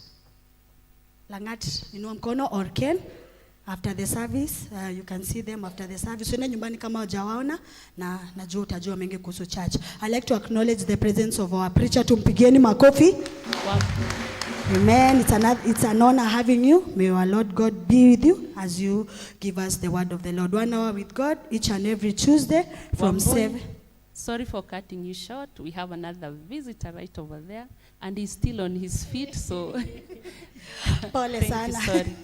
inua mkono, or Ken. After the service, you can see them after the service. Uende nyumbani kama hujawaona na najua utajua mengi kuhusu church. I like to acknowledge the presence of our preacher. Tumpigieni makofi. Wow. Amen. It's an honor having you. May our Lord God be with you as you give us the word of the Lord. 1 hour with God each and every Tuesday from 7. Sorry for cutting you short. We have another visitor right over there, and he's still on his feet, so Pole sana. Sorry.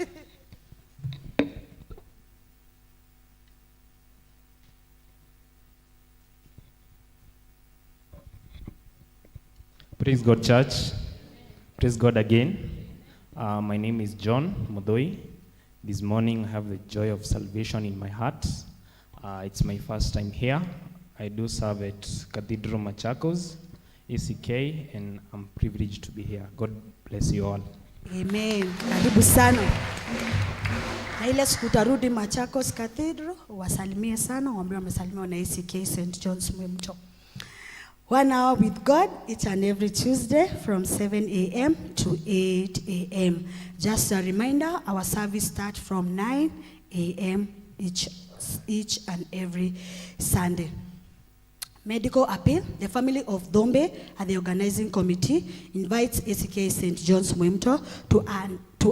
Praise God, church. Praise God again. My name is John Modoi. This morning I have the joy of salvation in my heart. It's my first time here. I do serve at Cathedral Machakos, ECK, and I'm privileged to be here. God bless you all. Amen. Karibu sana. Na ile siku utarudi Machakos Cathedral, wasalimie sana, waambie wamesalimiwa na ACK St. John's Mwemto. 1 hour with God each and every Tuesday from 7 a.m. to 8 a.m. Just a reminder, our service starts from 9 a.m. each and every Sunday. Medical appeal. The family of Dombe and the organizing committee invites ACK St. John's Mwemto to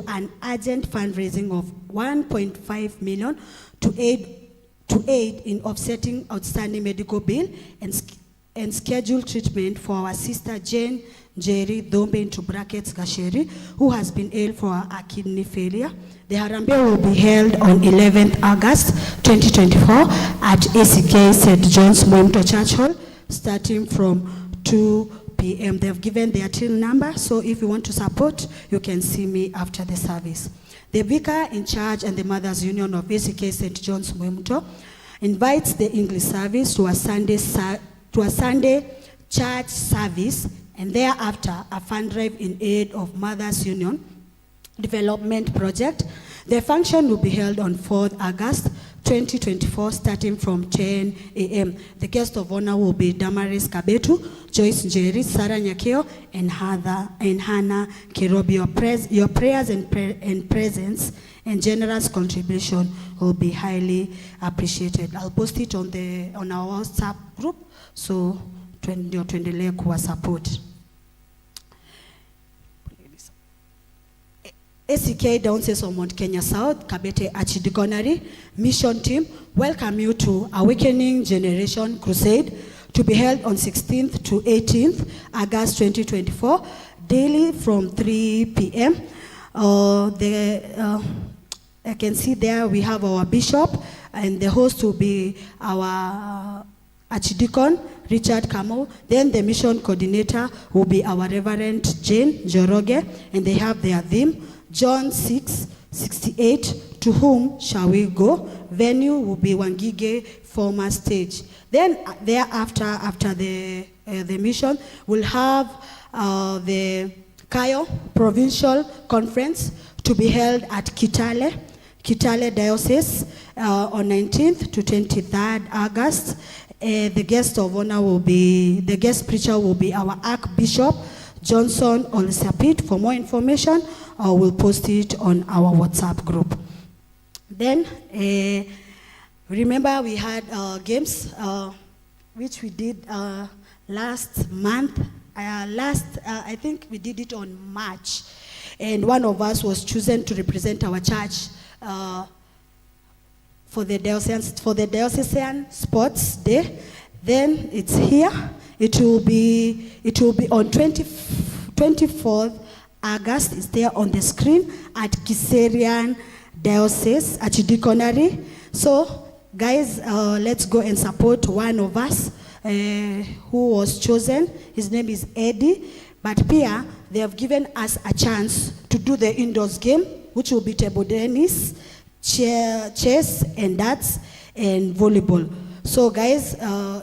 an urgent fundraising of 1.5 million to aid in offsetting outstanding medical bill and scheduled treatment for our sister Jane Njeri Dombe into brackets Gasheri, who has been ill for a kidney failure. The Harambee will be held on 11th August 2024 at ACK St. John's Mwemto Church Hall, starting from 2 p.m. They've given their till number, so if you want to support, you can see me after the service. The vicar in charge and the Mothers Union of ACK St. John's Mwemto invites the English service to a Sunday church service, and thereafter a fund drive in aid of Mothers Union Development Project. The function will be held on 4th August 2024 starting from 10 a.m. The guest of honor will be Damaris Kabetu, Joyce Njeri, Sarah Nyakeo, and Hannah Kirobi. Your prayers and presence and generous contribution will be highly appreciated. I'll post it on our WhatsApp group, so tuendelee kuwa support. ACK Diocese of Mount Kenya South, Kabete Archdiaconry Mission Team welcome you to Awakening Generation Crusade to be held on 16th to 18th August 2024, daily from 3 p.m. I can see there we have our bishop, and the host will be our Archdeacon Richard Kamo. Then the mission coordinator will be our Reverend Jane Joroge, and they have their theme, John 6:68, to whom shall we go? Venue will be Wangige former stage. Then thereafter, after the mission, we'll have the Kayo Provincial Conference to be held at Kitale Diocese on 19th to 23rd August. The guest preacher will be our Archbishop Johnson Olsapit. For more information, we'll post it on our WhatsApp group. Then, remember we had games which we did last month. I think we did it on March, and one of us was chosen to represent our church for the Diocesan Sports Day. Then it's here. It will be on 24th August. It's there on the screen at Kiserian Diocese Archdiaconry. So guys, let's go and support one of us who was chosen. His name is Eddie. But Pia, they have given us a chance to do the indoors game, which will be table tennis, chess, and darts, and volleyball. So guys,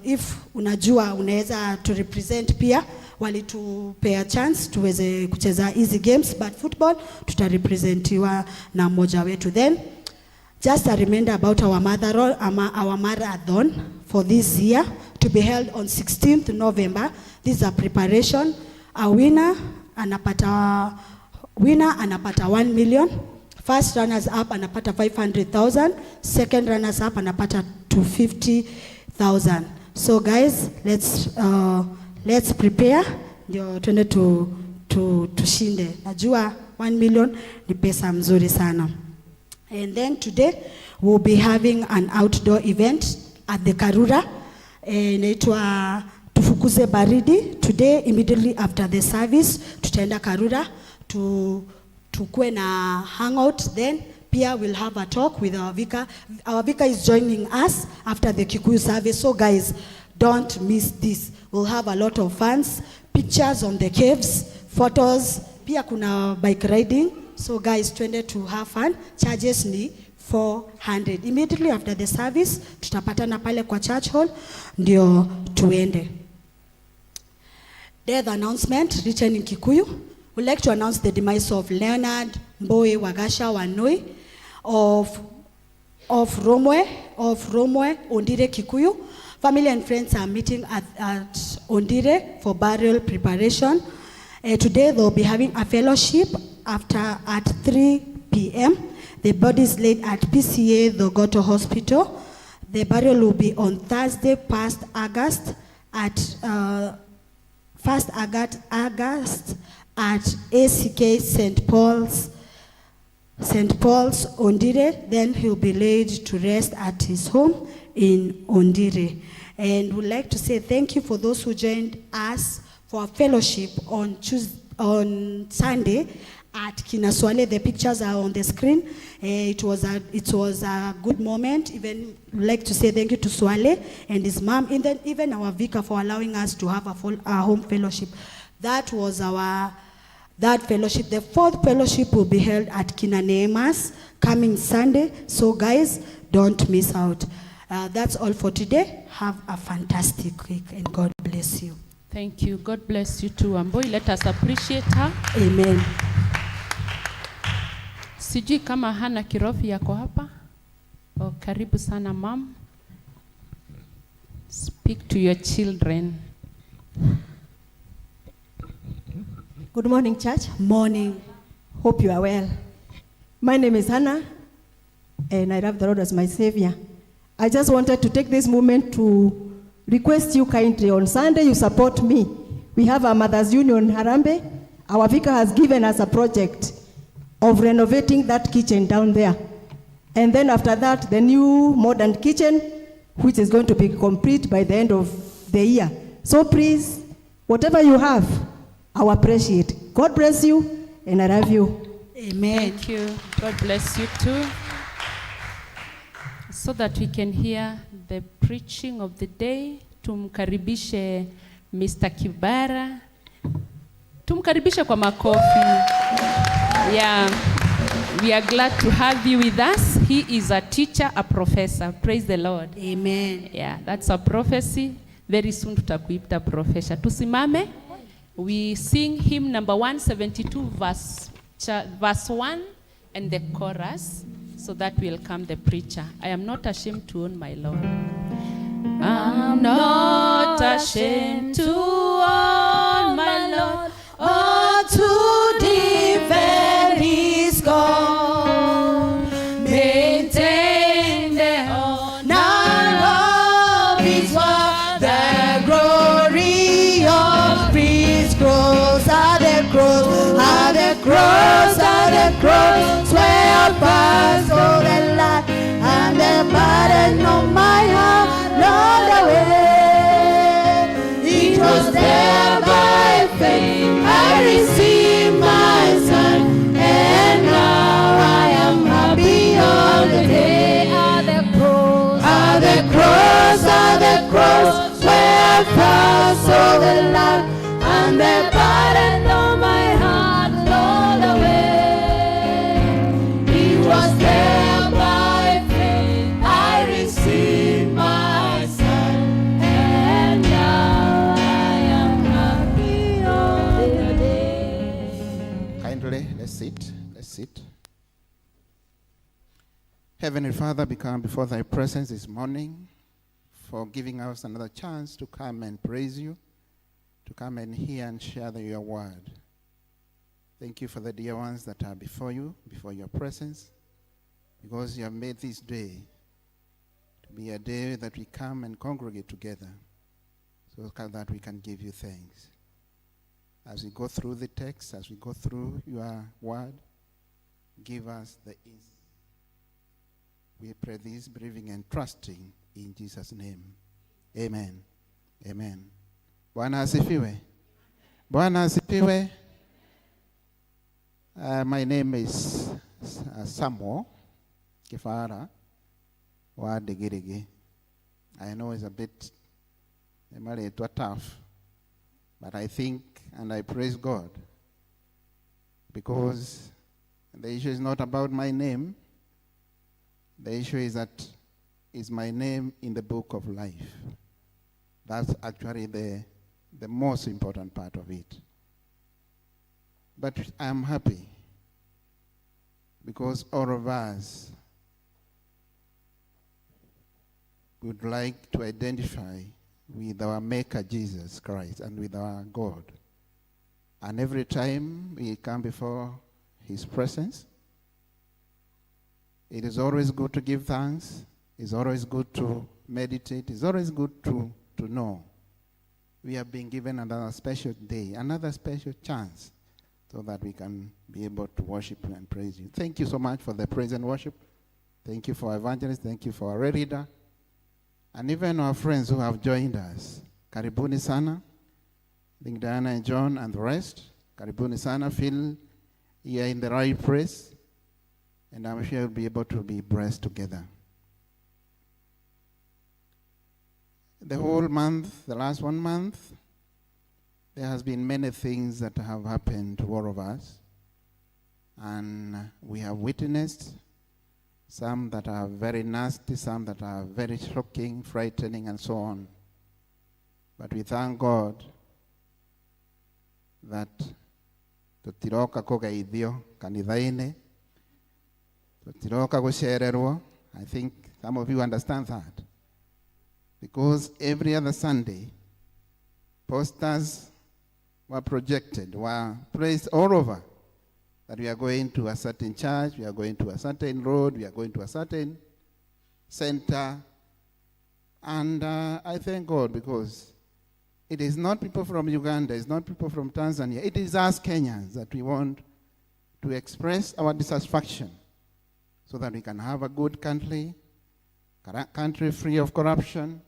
if unajua unaweza to represent pia, walitupea chance tuweze kucheza easy games, but football tutarepresentiwa na mmoja wetu. Then just a reminder about our marathon for this year to be held on 16th November. This is a preparation. A winner anapata 1 million. First runners up anapata 500,000. Second runners up anapata 250,000. So guys, let's prepare ndio tuende tushinde. Najua 1 million ni pesa mzuri sana. And then today we'll be having an outdoor event at the Karura. Inaitwa Tufukuze Baridi. Today immediately after the service tutaenda Karura tukue na hangout. Then pia we'll have a talk with our vicar. Our vicar is joining us after the Kikuyu service. So guys, don't miss this. We'll have a lot of fans, pictures on the caves, photos. Pia kuna bike riding. So guys, twende to have fun. Charges ni 400. Immediately after the service tutapatana pale kwa church hall ndio tuende. Death announcement written in Kikuyu. We'd like to announce the demise of Leonard Mboe Wagasha Wanui of Romwe Ondire Kikuyu. Family and friends are meeting at Ondire for burial preparation. Today they'll be having a fellowship at 3 p.m. The body is laid at PCA Thogoto Hospital. The burial will be on Thursday, 1st August at 1st August at ACK St. Paul's Ondire. Then he'll be laid to rest at his home in Ondire. And we'd like to say thank you for those who joined us for a fellowship on Sunday at Kinaswale. The pictures are on the screen. It was a good moment. Even we'd like to say thank you to Swale and his mom, and then even our vicar for allowing us to have a home fellowship. That was that fellowship. The fourth fellowship will be held at Kinanemas coming Sunday. So guys, don't miss out. That's all for today. Have a fantastic week and God bless you. Thank you. God bless you too, Amboi. Let us appreciate her. Amen. Sijui kama Hana Kirofi yako hapa. Oh, karibu sana mom. Speak to your children. Good morning, church. Morning. Hope you are well. My name is Hannah, and I love the Lord as my Savior. I just wanted to take this moment to request you kindly. On Sunday, you support me. We have a Mothers Union Harambe. Our vicar has given us a project of renovating that kitchen down there. And then after that, the new modern kitchen, which is going to be complete by the end of the year. So please, whatever you have, I will appreciate. God bless you, and I love you. Amen. Thank you. God bless you too. So that we can hear the preaching of the day, tumkaribishe Mr. Kibara. Tumkaribishe kwa makofi. Yeah, we are glad to have you with us. He is a teacher, a professor. Praise the Lord. Amen. Yeah, that's a prophecy. Very soon tutakuita professor. Tusimame. We sing hymn number 172, verse 1 and the chorus, so that will come the preacher. I am not ashamed to own my Lord. I'm not ashamed to own my Lord, or to defend his cause. Maintain the honor of his word, the glory of his cross. At the cross, at the cross, at the cross, where I pass all the light and the burden of my heart, Lord, away. It was there by faith I received my son, and now I am happy all the day. At the cross, at the cross, at the cross, where I pass all the light and the burden of my heart, Lord, away. It was there by faith I received my son, and now I am happy all the day. Kindly, let's sit. Let's sit. Heavenly Father, we come before thy presence this morning for giving us another chance to come and praise you, to come and hear and share your word. Thank you for the dear ones that are before you, before your presence, because you have made this day to be a day that we come and congregate together so that we can give you thanks. As we go through the text, as we go through your word, give us the insight. We pray this, believing and trusting in Jesus' name. Amen. Amen. Bwana asifiwe. Bwana asifiwe. My name is Samuel Kifara wa Digirigi. I know it's a bit tough, but I think and I praise God because the issue is not about my name. The issue is that is my name in the book of life. That's actually the most important part of it. But I am happy because all of us would like to identify with our Maker Jesus Christ and with our God. And every time we come before his presence, it is always good to give thanks. It's always good to meditate. It's always good to know we have been given another special day, another special chance, so that we can be able to worship you and praise you. Thank you so much for the praise and worship. Thank you for our evangelists. Thank you for our reader. And even our friends who have joined us. Karibuni sana. Big Diana and John and the rest. Karibuni sana. Feel you are in the right place. And I'm sure you'll be able to be blessed together. The whole month, the last 1 month, there has been many things that have happened to all of us. And we have witnessed some that are very nasty, some that are very shocking, frightening, and so on. But we thank God that tutiroka kugeithio kanitha-ini, tutiroka gushererwo. I think some of you understand that. Because every other Sunday, posters were projected, were placed all over, that we are going to a certain church, we are going to a certain road, we are going to a certain center. And I thank God because it is not people from Uganda, it's not people from Tanzania, it is us Kenyans that we want to express our dissatisfaction so that we can have a good country, country free of corruption,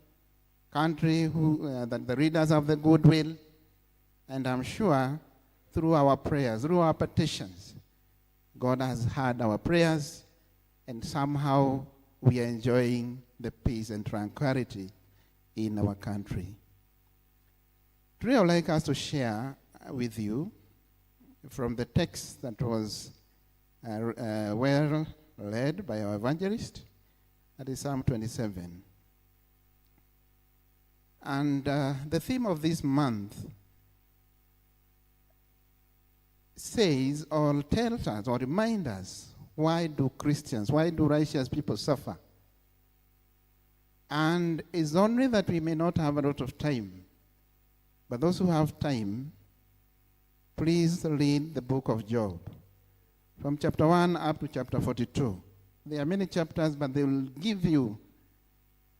country that the readers have the goodwill. And I'm sure through our prayers, through our petitions, God has heard our prayers, and somehow we are enjoying the peace and tranquility in our country. Today I would like us to share with you from the text that was well led by our evangelist, that is Psalm 27. And the theme of this month says or tells us or reminds us, why do Christians, why do righteous people suffer? And it's only that we may not have a lot of time. But those who have time, please read the book of Job. From chapter 1 up to chapter 42. There are many chapters, but they will give you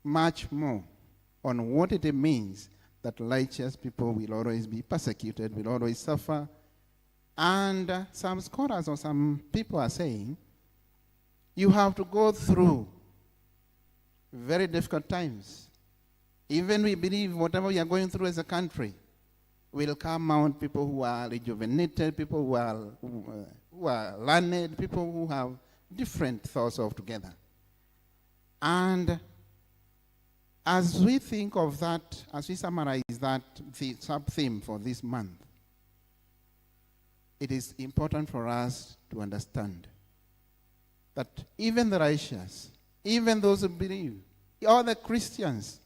much more on what it means that righteous people will always be persecuted, will always suffer. And some scholars or some people are saying, you have to go through very difficult times. Even we believe whatever we are going through as a country will come out people who are rejuvenated, people who are learned, people who have different thoughts altogether. And as we think of that, as we summarize that the sub-theme for this month, it is important for us to understand that even the righteous, even those who believe, all the Christians,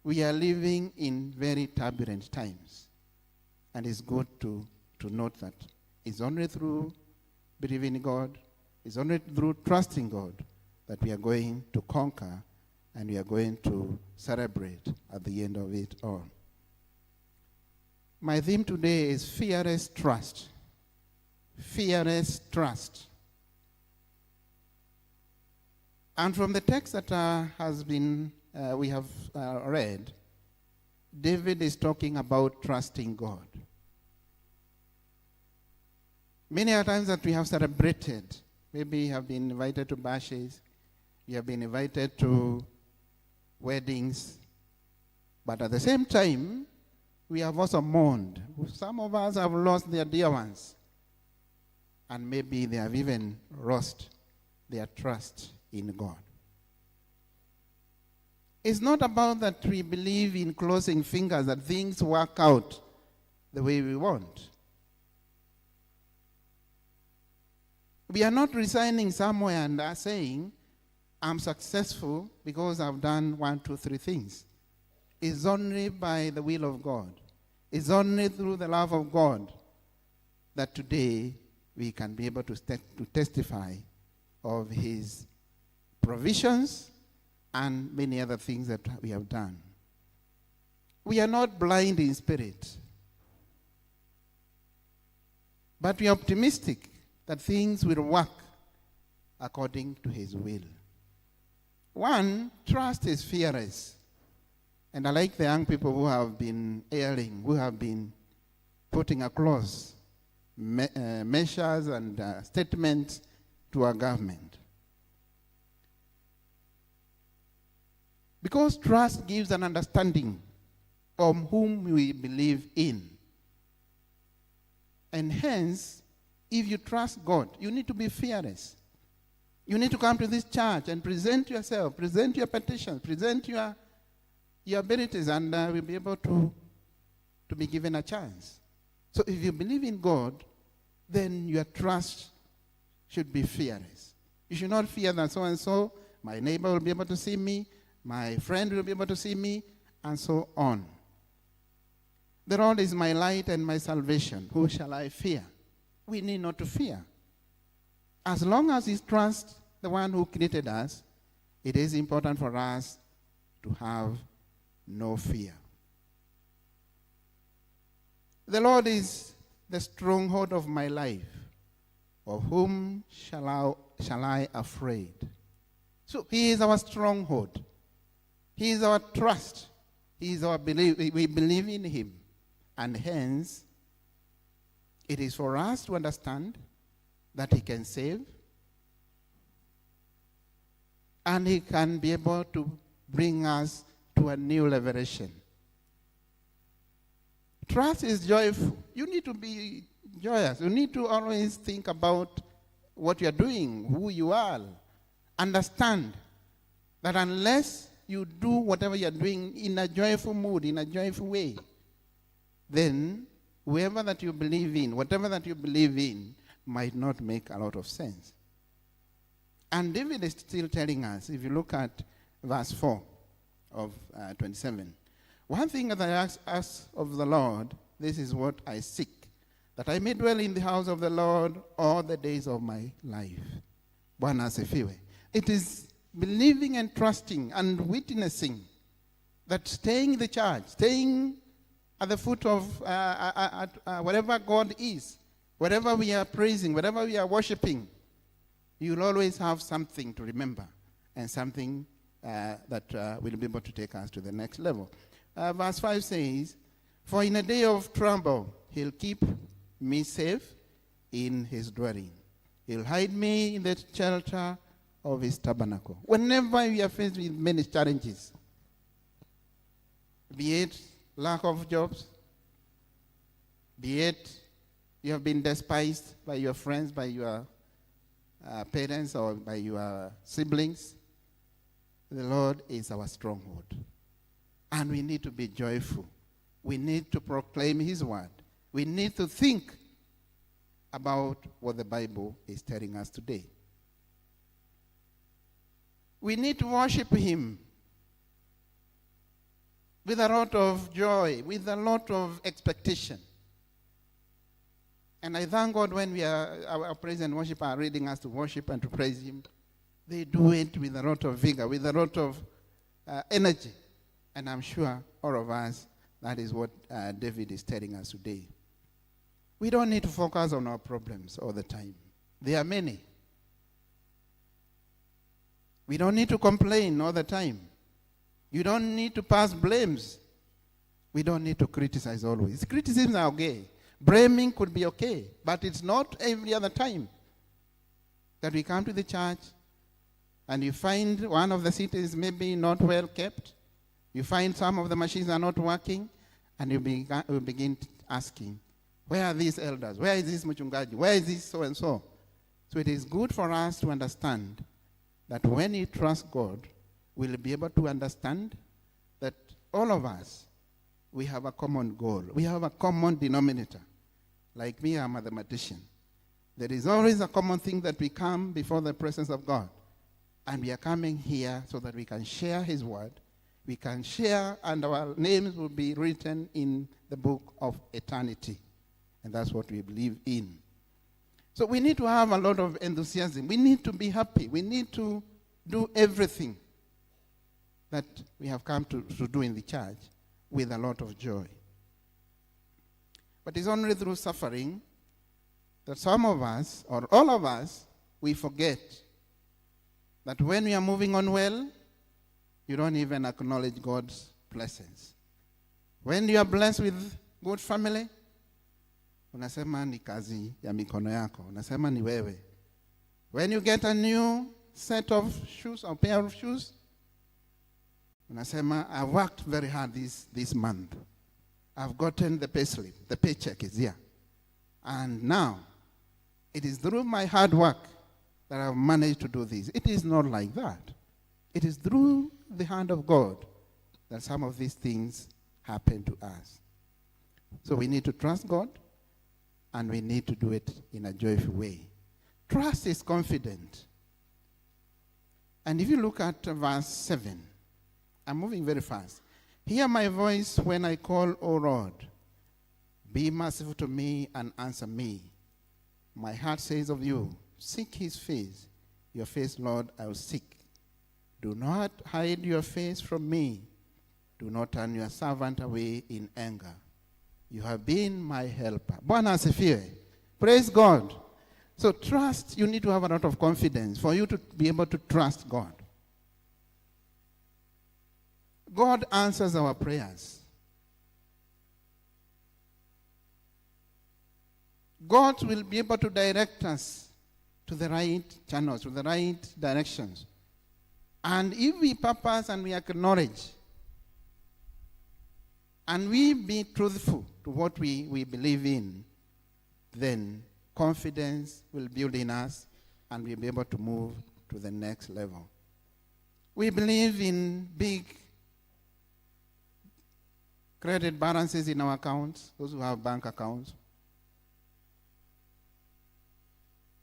we are living in very turbulent times. And it's good to note that it's only through believing in God, it's only through trusting God that we are going to conquer and we are going to celebrate at the end of it all. My theme today is fearless trust. Fearless trust. And from the text that has been we have read, David is talking about trusting God. Many a times that we have celebrated, maybe you have been invited to bashes, you have been invited to weddings, but at the same time, we have also mourned. Some of us have lost their dear ones, and maybe they have even lost their trust in God. It's not about that we believe in closing fingers that things work out the way we want. We are not resigning somewhere and are saying, I'm successful because I've done 1, 2, 3 things. It's only by the will of God. It's only through the love of God that today we can be able to testify of his provisions and many other things that we have done. We are not blind in spirit, but we are optimistic that things will work according to his will. One, trust is fearless. And I like the young people who have been airing, who have been putting across measures and statements to our government. Because trust gives an understanding of whom we believe in. And hence, if you trust God, you need to be fearless. You need to come to this church and present yourself, present your petitions, present your abilities, and we'll be able to be given a chance. So if you believe in God, then your trust should be fearless. You should not fear that so-and-so, my neighbor will be able to see me, my friend will be able to see me, and so on. The Lord is my light and my salvation. Who shall I fear? We need not to fear. As long as we trust the one who created us, it is important for us to have no fear. The Lord is the stronghold of my life. Of whom shall I afraid? So he is our stronghold. He is our trust. He is our belief. We believe in him. And hence, it is for us to understand that he can save, and he can be able to bring us to a new liberation. Trust is joyful. You need to be joyous. You need to always think about what you are doing, who you are. Understand that unless you do whatever you are doing in a joyful mood, in a joyful way, then whoever that you believe in, whatever that you believe in, might not make a lot of sense. And David is still telling us, if you look at verse 4 of 27, one thing that I ask of the Lord, this is what I seek, that I may dwell in the house of the Lord all the days of my life. Bwana asifiwe. It is believing and trusting and witnessing that staying in the church, staying at the foot of wherever God is, wherever we are praising, wherever we are worshiping, you'll always have something to remember and something that will be able to take us to the next level. Verse 5 says, for in a day of trouble, he'll keep me safe in his dwelling. He'll hide me in the shelter of his tabernacle. Whenever we are faced with many challenges, be it lack of jobs, be it you have been despised by your friends, by your parents, or by your siblings, the Lord is our stronghold. And we need to be joyful. We need to proclaim his word. We need to think about what the Bible is telling us today. We need to worship him with a lot of joy, with a lot of expectation. And I thank God when our praise and worship are leading us to worship and to praise him. They do it with a lot of vigor, with a lot of energy. And I'm sure all of us, that is what David is telling us today. We don't need to focus on our problems all the time. There are many. We don't need to complain all the time. You don't need to pass blames. We don't need to criticize always. Criticisms are okay. Blaming could be okay, but it's not every other time that we come to the church and you find one of the seats is maybe not well kept. You find some of the machines are not working, and you begin asking, where are these elders? Where is this Muchungaji? Where is this so-and-so? So it is good for us to understand that when we trust God, we'll be able to understand that all of us, we have a common goal. We have a common denominator. Like me, I'm a mathematician. There is always a common thing that we come before the presence of God. And we are coming here so that we can share his word. We can share, and our names will be written in the book of eternity. And that's what we believe in. So we need to have a lot of enthusiasm. We need to be happy. We need to do everything that we have come to do in the church with a lot of joy. But it's only through suffering that some of us, or all of us, we forget that when we are moving on well, you don't even acknowledge God's blessings. When you are blessed with good family, unasema ni kazi ya mikono yako. Unasema ni wewe. When you get a new set of shoes or pair of shoes, unasema, I worked very hard this month. I've gotten the payslip. The paycheck is here. And now, it is through my hard work that I've managed to do this. It is not like that. It is through the hand of God that some of these things happen to us. So we need to trust God, and we need to do it in a joyful way. Trust is confident. And if you look at verse 7, I'm moving very fast. Hear my voice when I call, O Lord. Be merciful to me and answer me. My heart says of you, seek his face. Your face, Lord, I will seek. Do not hide your face from me. Do not turn your servant away in anger. You have been my helper. Bwana asifiwe. Praise God. So trust, you need to have a lot of confidence for you to be able to trust God. God answers our prayers. God will be able to direct us to the right channels, to the right directions. And if we purpose and we acknowledge, and we be truthful to what we believe in, then confidence will build in us, and we'll be able to move to the next level. We believe in big credit balances in our accounts, those who have bank accounts.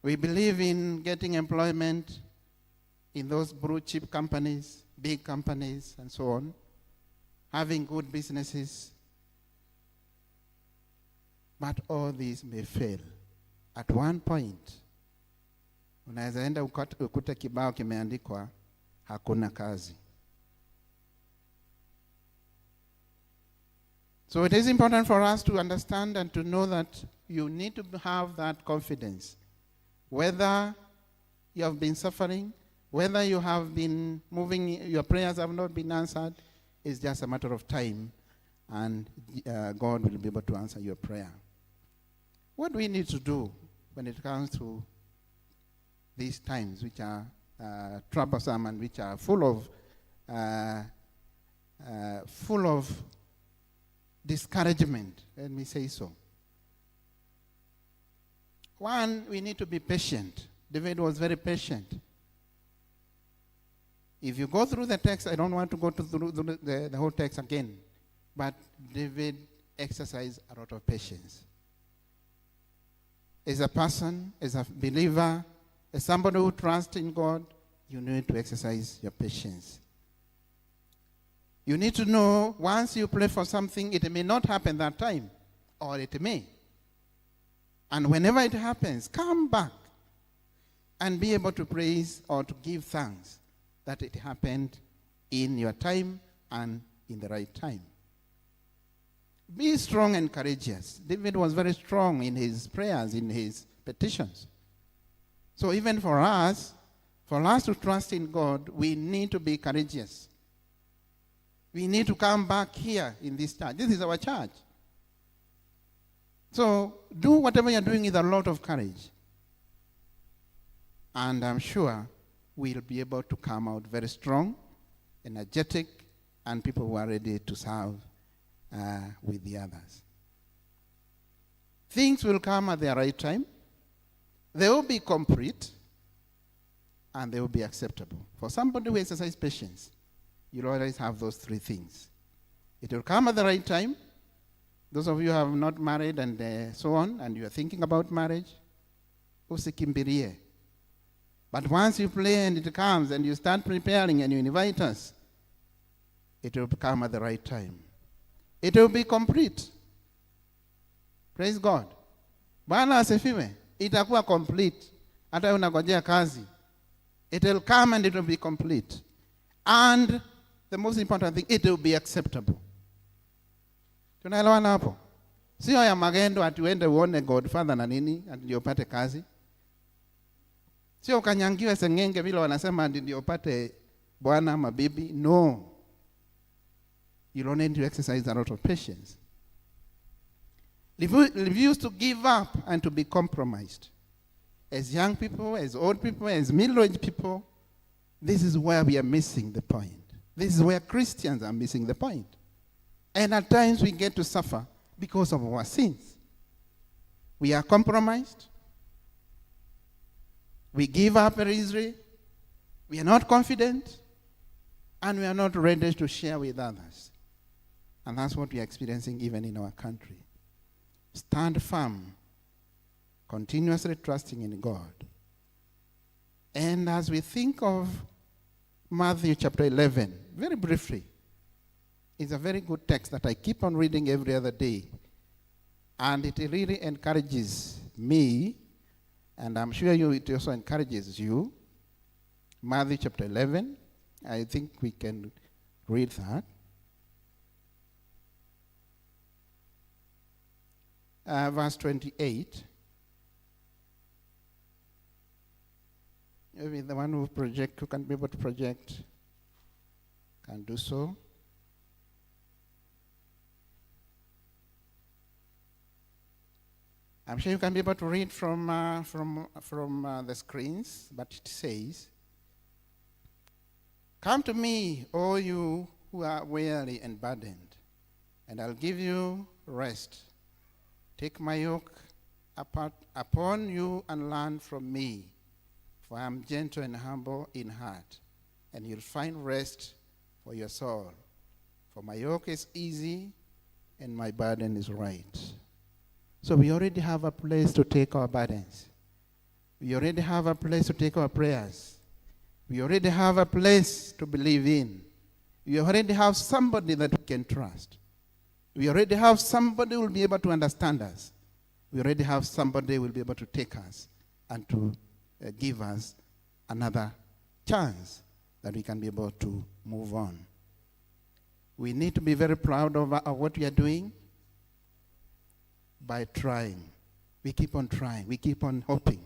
We believe in getting employment in those blue chip companies, big companies, and so on, having good businesses. But all these may fail. At one point, unaweza enda ukute kibao kimeandikwa hakuna kazi. So it is important for us to understand and to know that you need to have that confidence. Whether you have been suffering, whether you have been moving, your prayers have not been answered, it's just a matter of time, and God will be able to answer your prayer. What do we need to do when it comes to these times which are troublesome and which are full of discouragement, let me say so. One, we need to be patient. David was very patient. If you go through the text, I don't want to go through the whole text again, but David exercised a lot of patience. As a person, as a believer, as somebody who trusts in God, you need to exercise your patience. You need to know once you pray for something, it may not happen that time, or it may. And whenever it happens, come back and be able to praise or to give thanks that it happened in your time and in the right time. Be strong and courageous. David was very strong in his prayers, in his petitions. So even for us to trust in God, we need to be courageous. We need to come back here in this church. This is our church. So do whatever you're doing with a lot of courage. And I'm sure we'll be able to come out very strong, energetic, and people who are ready to serve with the others. Things will come at the right time. They will be complete, and they will be acceptable. For somebody who exercises patience, you'll always have those three things. It will come at the right time. Those of you who have not married and so on, and you are thinking about marriage, usikimbirie. But once you pray and it comes and you start preparing and you invite us, it will come at the right time. It will be complete. Praise God. Bwana asifiwe. Itakuwa complete. Hata unangojea kazi, it will come and it will be complete. And the most important thing, it will be acceptable. Tunaelewana hapo? Sio ya magendo ati uende uone Godfather na nini ati ndio upate kazi. Sio ukanyangiwe sengenge vile wanasema ndio upate bwana mabibi. No. You don't need to exercise a lot of patience. Refuse to give up and to be compromised. As young people, as old people, as middle-aged people, this is where we are missing the point. This is where Christians are missing the point. And at times we get to suffer because of our sins. We are compromised. We give up easily. We are not confident. And we are not ready to share with others. And that's what we are experiencing even in our country. Stand firm, continuously trusting in God. And as we think of Matthew chapter 11, very briefly, it's a very good text that I keep on reading every other day. And it really encourages me, and I'm sure it also encourages you. Matthew chapter 11, I think we can read that. Verse 28. Maybe the one who can be able to project can do so. I'm sure you can be able to read from the screens, but it says, "Come to me, all you who are weary and burdened, and I'll give you rest. Take my yoke upon you and learn from me, for I am gentle and humble in heart, and you'll find rest for your soul. For my yoke is easy and my burden is light." So we already have a place to take our burdens. We already have a place to take our prayers. We already have a place to believe in. We already have somebody that we can trust. We already have somebody who will be able to understand us. We already have somebody who will be able to take us and to give us another chance that we can be able to move on. We need to be very proud of what we are doing by trying. We keep on trying. We keep on hoping.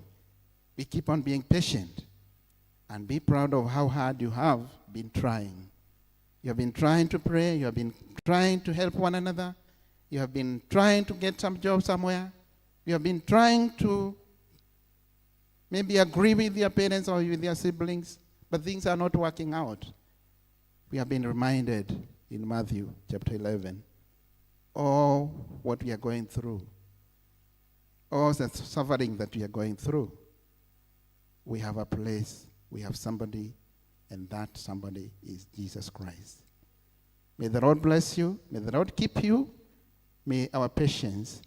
We keep on being patient. And be proud of how hard you have been trying. You have been trying to pray. You have been trying to help one another. You have been trying to get some job somewhere. You have been trying to maybe agree with your parents or with your siblings, but things are not working out. We have been reminded in Matthew chapter 11, all what we are going through, all the suffering that we are going through. We have a place, we have somebody, and that somebody is Jesus Christ. May the Lord bless you. May the Lord keep you. May our patience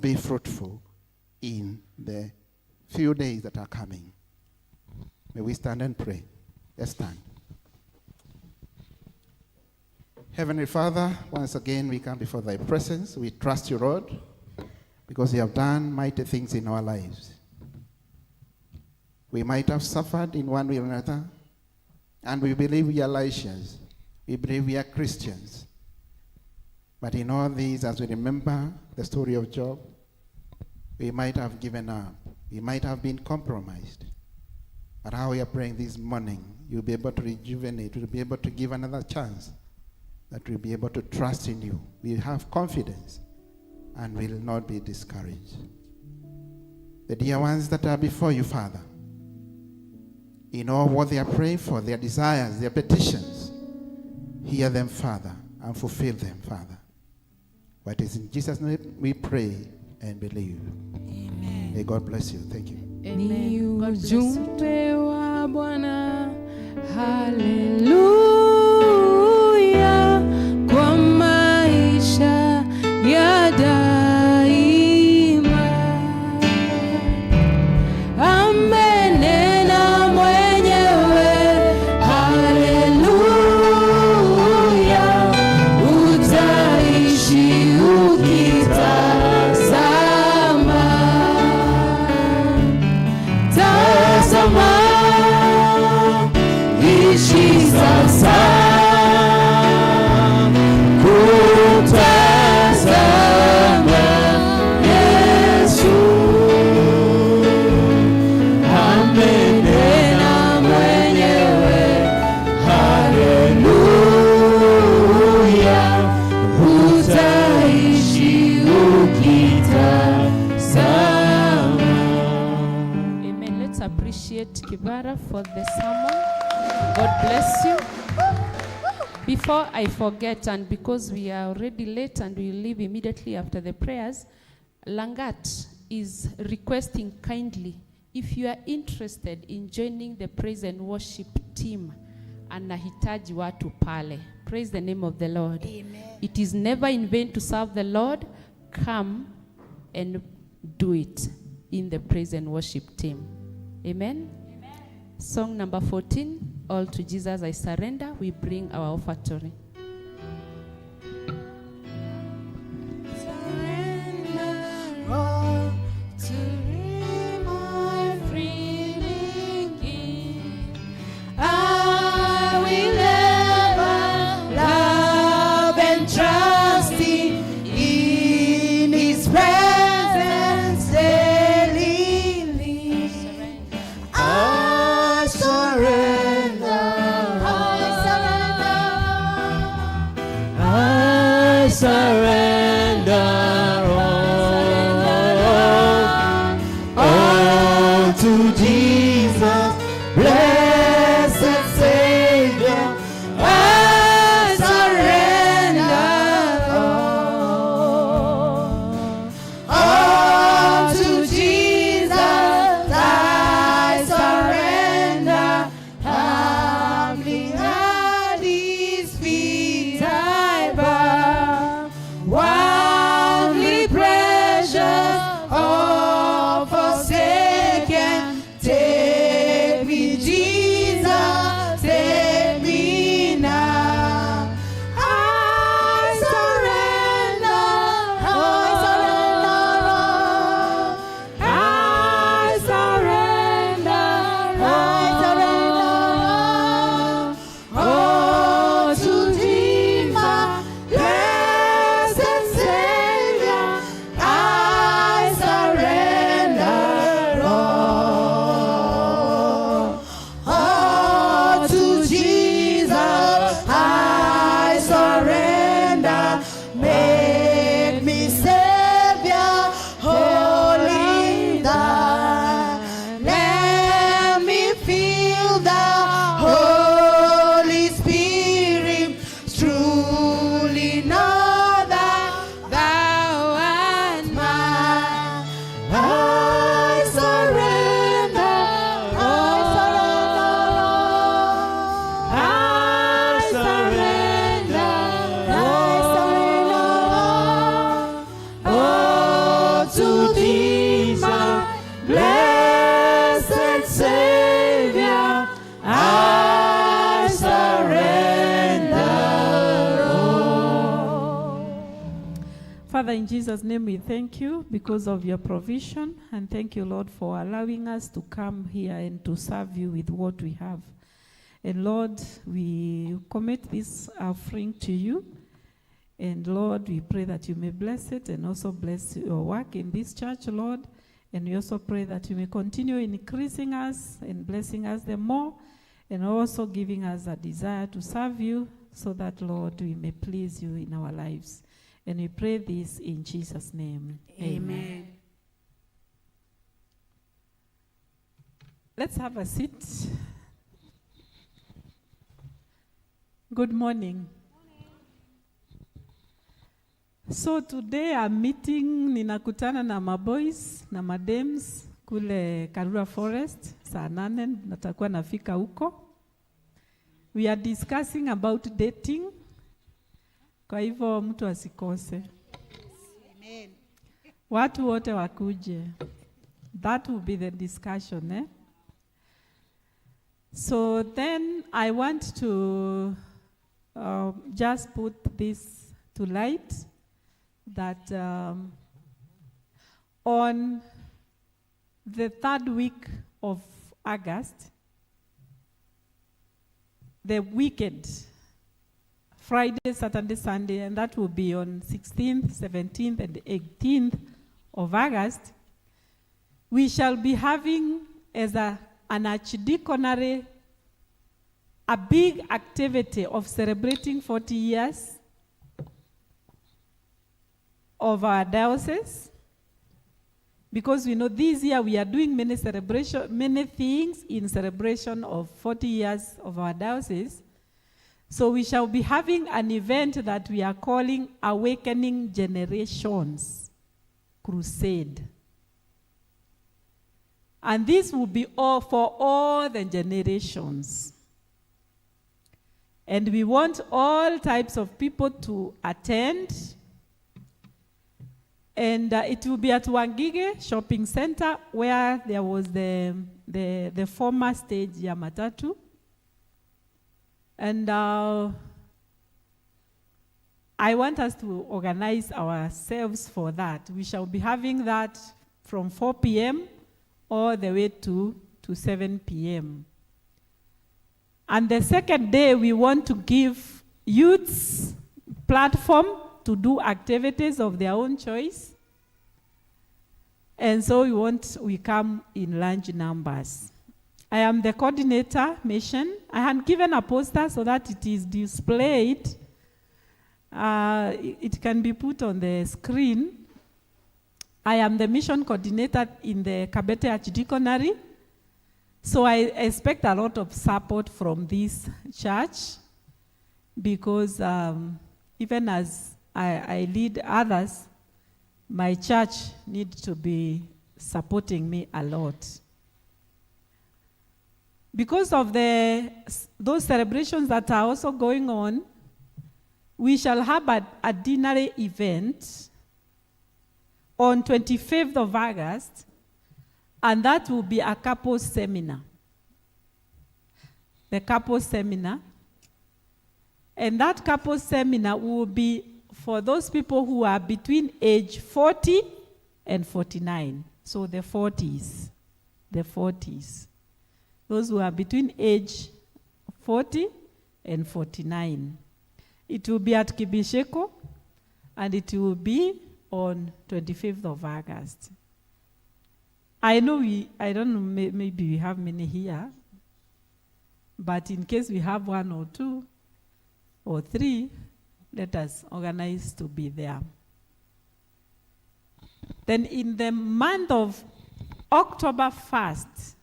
be fruitful in the few days that are coming. May we stand and pray. Let's stand. Heavenly Father, once again we come before thy presence. We trust you, Lord, because you have done mighty things in our lives. We might have suffered in one way or another, and we believe we are Elishas. We believe we are Christians. But in all these, as we remember the story of Job, we might have given up. We might have been compromised. But how we are praying this morning, you'll be able to rejuvenate, you'll be able to give another chance, that we'll be able to trust in you. We have confidence and will not be discouraged. The dear ones that are before you, Father, in all what they are praying for, their desires, their petitions, hear them, Father, and fulfill them, Father. For it is in Jesus' name we pray and believe. Amen. May God bless you. Thank you. Amen. God bless you. Hallelujah, kwa maisha ya daima. Amenena mwenyewe. Hallelujah, utaishi ukitazama. Simama, ishi sasa kutazama Yesu, amenena mwenyewe, haleluya, utaishi ukitazama. Amen. Let's appreciate Kibara for the sermon. God bless you. Before I forget, and because we are already late and we leave immediately after the prayers, Langat is requesting kindly, if you are interested in joining the praise and worship team, anahitaji watu pale. Praise the name of the Lord. Amen. It is never in vain to serve the Lord. Come and do it in the praise and worship team. Amen. Song number 14, All to Jesus I Surrender. We bring our offertory. Surrender all to Him, I freely give. I will ever love and trust in His presence daily live. I surrender, I surrender all to Jesus, blessed Savior. I surrender all to Jesus. I surrender. Humbly at His feet I bow. Wildly precious, all forsaken. Take me, Jesus, take me now. I surrender, I surrender all to Jesus, blessed Savior. I surrender all to Jesus. I surrender. Make me Savior, holy thine. Let me feel the Holy Spirit. Truly know that Thou art mine. I surrender. I surrender. Oh, to Thee, my blessed Savior, I surrender. Father, in Jesus' name, we thank you because of your provision, and thank you, Lord, for allowing us to come here and to serve you with what we have. And Lord, we commit this offering to you. And Lord, we pray that you may bless it and also bless your work in this church, Lord. And we also pray that you may continue increasing us and blessing us the more, and also giving us a desire to serve you, so that, Lord, we may please you in our lives. And we pray this in Jesus' name. Amen. Let's have a seat. Good morning. So today I'm meeting, ninakutana na maboys na madems kule Karura Forest, saa 8 natakuwa nafika huko. We are discussing about dating. Kwa hivyo mtu asikose. Amen. Watu wote wakuje. That will be the discussion, eh? So then I want to just put this to light, that on the 3rd week of August, the weekend, Friday, Saturday, Sunday, and that will be on 16th, 17th, and 18th of August, we shall be having as an archdeaconry a big activity of celebrating 40 years of our diocese, because we know this year we are doing many things in celebration of 40 years of our diocese. So we shall be having an event that we are calling Awakening Generations Crusade. And this will be all for all the generations. And we want all types of people to attend. And it will be at Wangige Shopping Center, where there was the former stage Yamatatu. And I want us to organize ourselves for that. We shall be having that from 4 p.m. all the way to 7 p.m. And the second day, we want to give youths platform to do activities of their own choice. And so we come in large numbers. I am the coordinator, mission. I had given a poster so that it is displayed. It can be put on the screen. I am the mission coordinator in the Kabete Archdeaconry. So I expect a lot of support from this church, because even as I lead others, my church needs to be supporting me a lot. Because of those celebrations that are also going on, we shall have a dinner event on 25th of August, and that will be a couples seminar. The couples seminar. And that couples seminar will be for those people who are between age 40 and 49. So the 40s. The 40s. Those who are between age 40 and 49. It will be at Kibisheko, and it will be on 25th of August. I know I don't know, maybe we have many here, but in case we have 1 or 2 or 3, let us organize to be there. Then in the month of October 1st,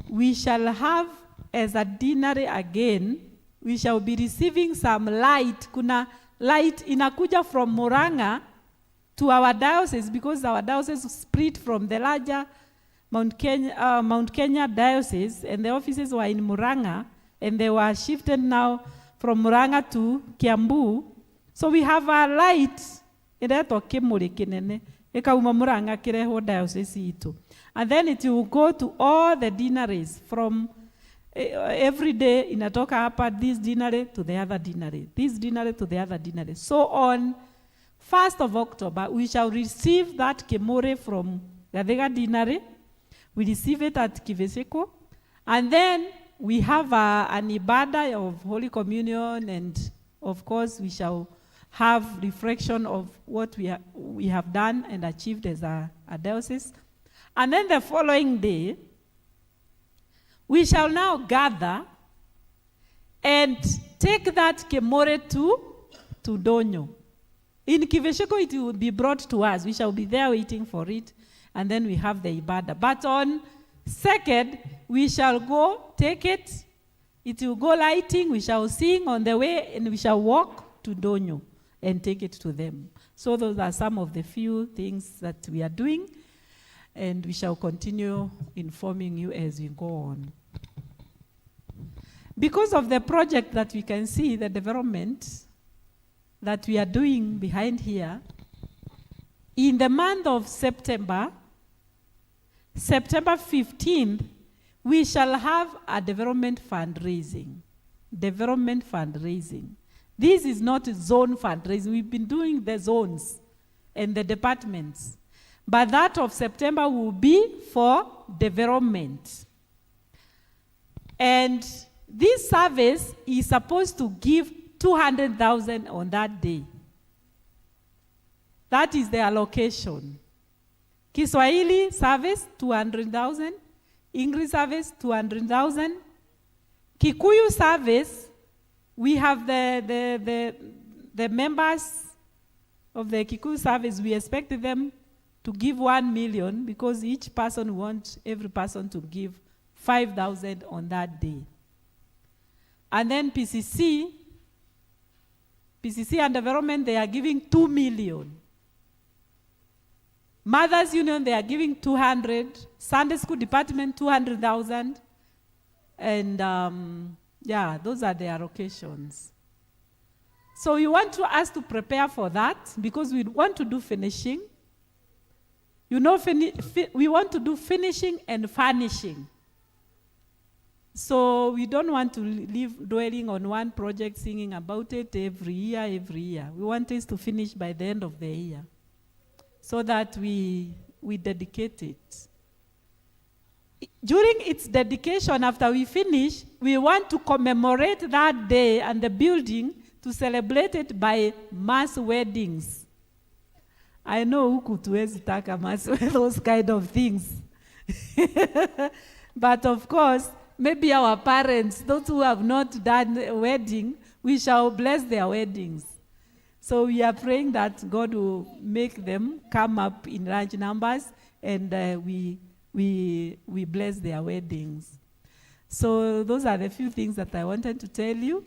we shall have as a dinner again, we shall be receiving some light. Kuna light inakuja from Murang'a to our diocese, because our diocese split from the larger Mount Kenya diocese, and the offices were in Murang'a, and they were shifted now from Murang'a to Kiambu. So we have a light inaitwa Kimuri kinene ikauma Murang'a kireho diocese itu, and then it will go to all the deaneries from every day inatoka hapa, this deanery to the other deanery, this deanery to the other deanery. So on 1st of October, we shall receive that Kemore from Gathega Deanery. We receive it at Kiveseko. And then we have an Ibada of Holy Communion, and of course we shall have reflection of what we have done and achieved as a diocese. And then the following day, we shall now gather and take that Kemore to Donyo. In Kivesheko, it will be brought to us. We shall be there waiting for it, and then we have the Ibada. But on 2nd, we shall go take it. It will go lighting. We shall sing on the way, and we shall walk to Donyo and take it to them. So those are some of the few things that we are doing, and we shall continue informing you as we go on. Because of the project that we can see, the development that we are doing behind here, in the month of September 15th, we shall have a development fundraising. Development fundraising. This is not zone fundraising. We've been doing the zones and the departments. But that of September will be for development. And this service is supposed to give 200,000 on that day. That is the allocation. Kiswahili service, 200,000. English service, 200,000. Kikuyu service, we have the members of the Kikuyu service, we expect them to give 1 million because each person wants every person to give 5,000 on that day. And then PCC and development, they are giving 2 million. Mothers Union, they are giving 200. Sunday School Department, 200,000. And yeah, those are the allocations. So we want us to prepare for that because we want to do finishing. You know, we want to do finishing and furnishing. So we don't want to live dwelling on one project, singing about it every year. We want it to finish by the end of the year so that we dedicate it. During its dedication, after we finish, we want to commemorate that day and the building to celebrate it by mass weddings. I know huku tuwezi taka mass those kind of things. But of course, maybe our parents, those who have not done a wedding, we shall bless their weddings. So we are praying that God will make them come up in large numbers and we bless their weddings. So those are the few things that I wanted to tell you.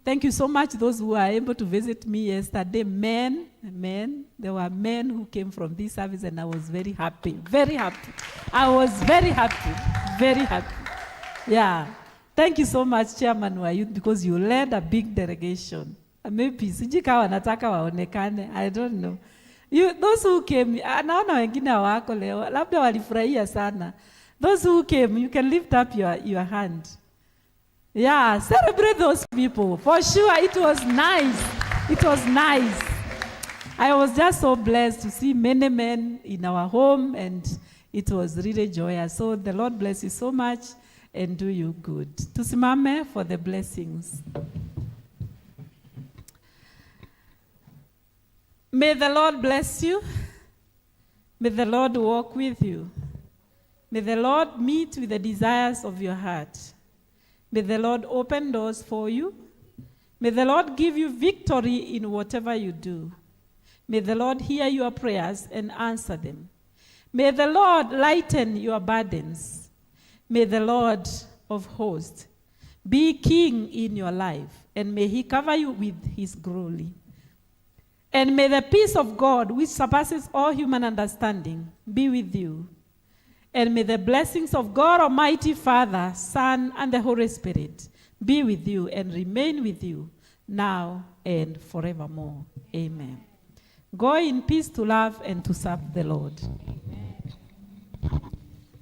Thank you so much, those who were able to visit me yesterday. Men, there were men who came from this service and I was very happy. I was very happy. Yeah. Thank you so much, Chairman wa Youth, because you led a big delegation. Maybe, sijika wanataka waonekane, I don't know. Those who came, naona wengine wako leo, labda walifurahia sana. Those who came, you can lift up your hand. Yeah, celebrate those people. For sure, it was nice. I was just so blessed to see many men in our home, and it was really joyous. So the Lord bless you so much and do you good. Tusimame for the blessings. May the Lord bless you. May the Lord walk with you. May the Lord meet with the desires of your heart. May the Lord open doors for you. May the Lord give you victory in whatever you do. May the Lord hear your prayers and answer them. May the Lord lighten your burdens. May the Lord of hosts be king in your life, and may he cover you with his glory. And may the peace of God, which surpasses all human understanding, be with you. And may the blessings of God Almighty Father, Son, and the Holy Spirit be with you and remain with you now and forevermore. Amen. Go in peace to love and to serve the Lord.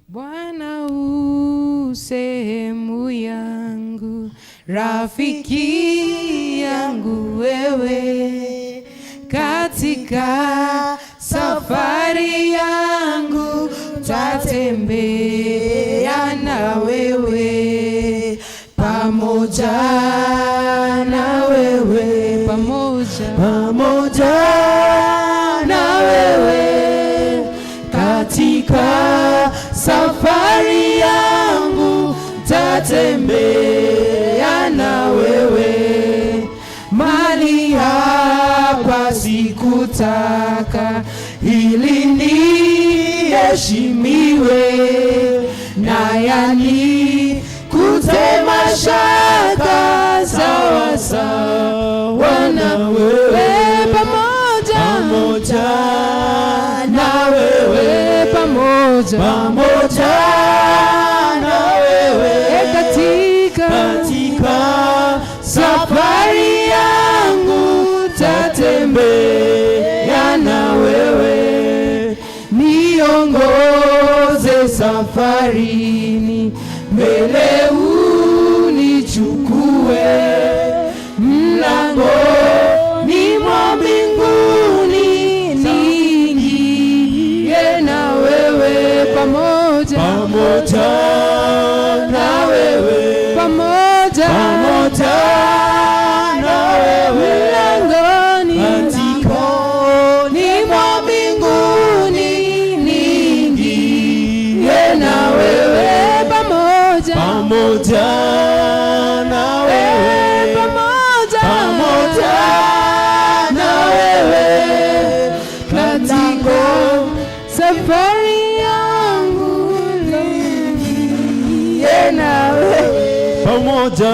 Bwana u sehemu yangu, rafiki yangu wewe, katika safari yangu tatembea na wewe, pamoja na wewe, pamoja na wewe, katika safari yangu tatembea na wewe, mali hapa sikutaka ili niheshimiwe, na yani kutema shaka sawa sawa na wewe, pamoja na wewe, pamoja na wewe, katika safari yangu tatembea na wewe, niongoze safarini, mbele unichukue, mlangoni mwa mbinguni niingie. pamoja na wewe, pamoja na wewe, mlangoni katikoni mwa mbinguni niingie na wewe, pamoja na wewe, pamoja na wewe, katika safari yangu niingie na wewe, pamoja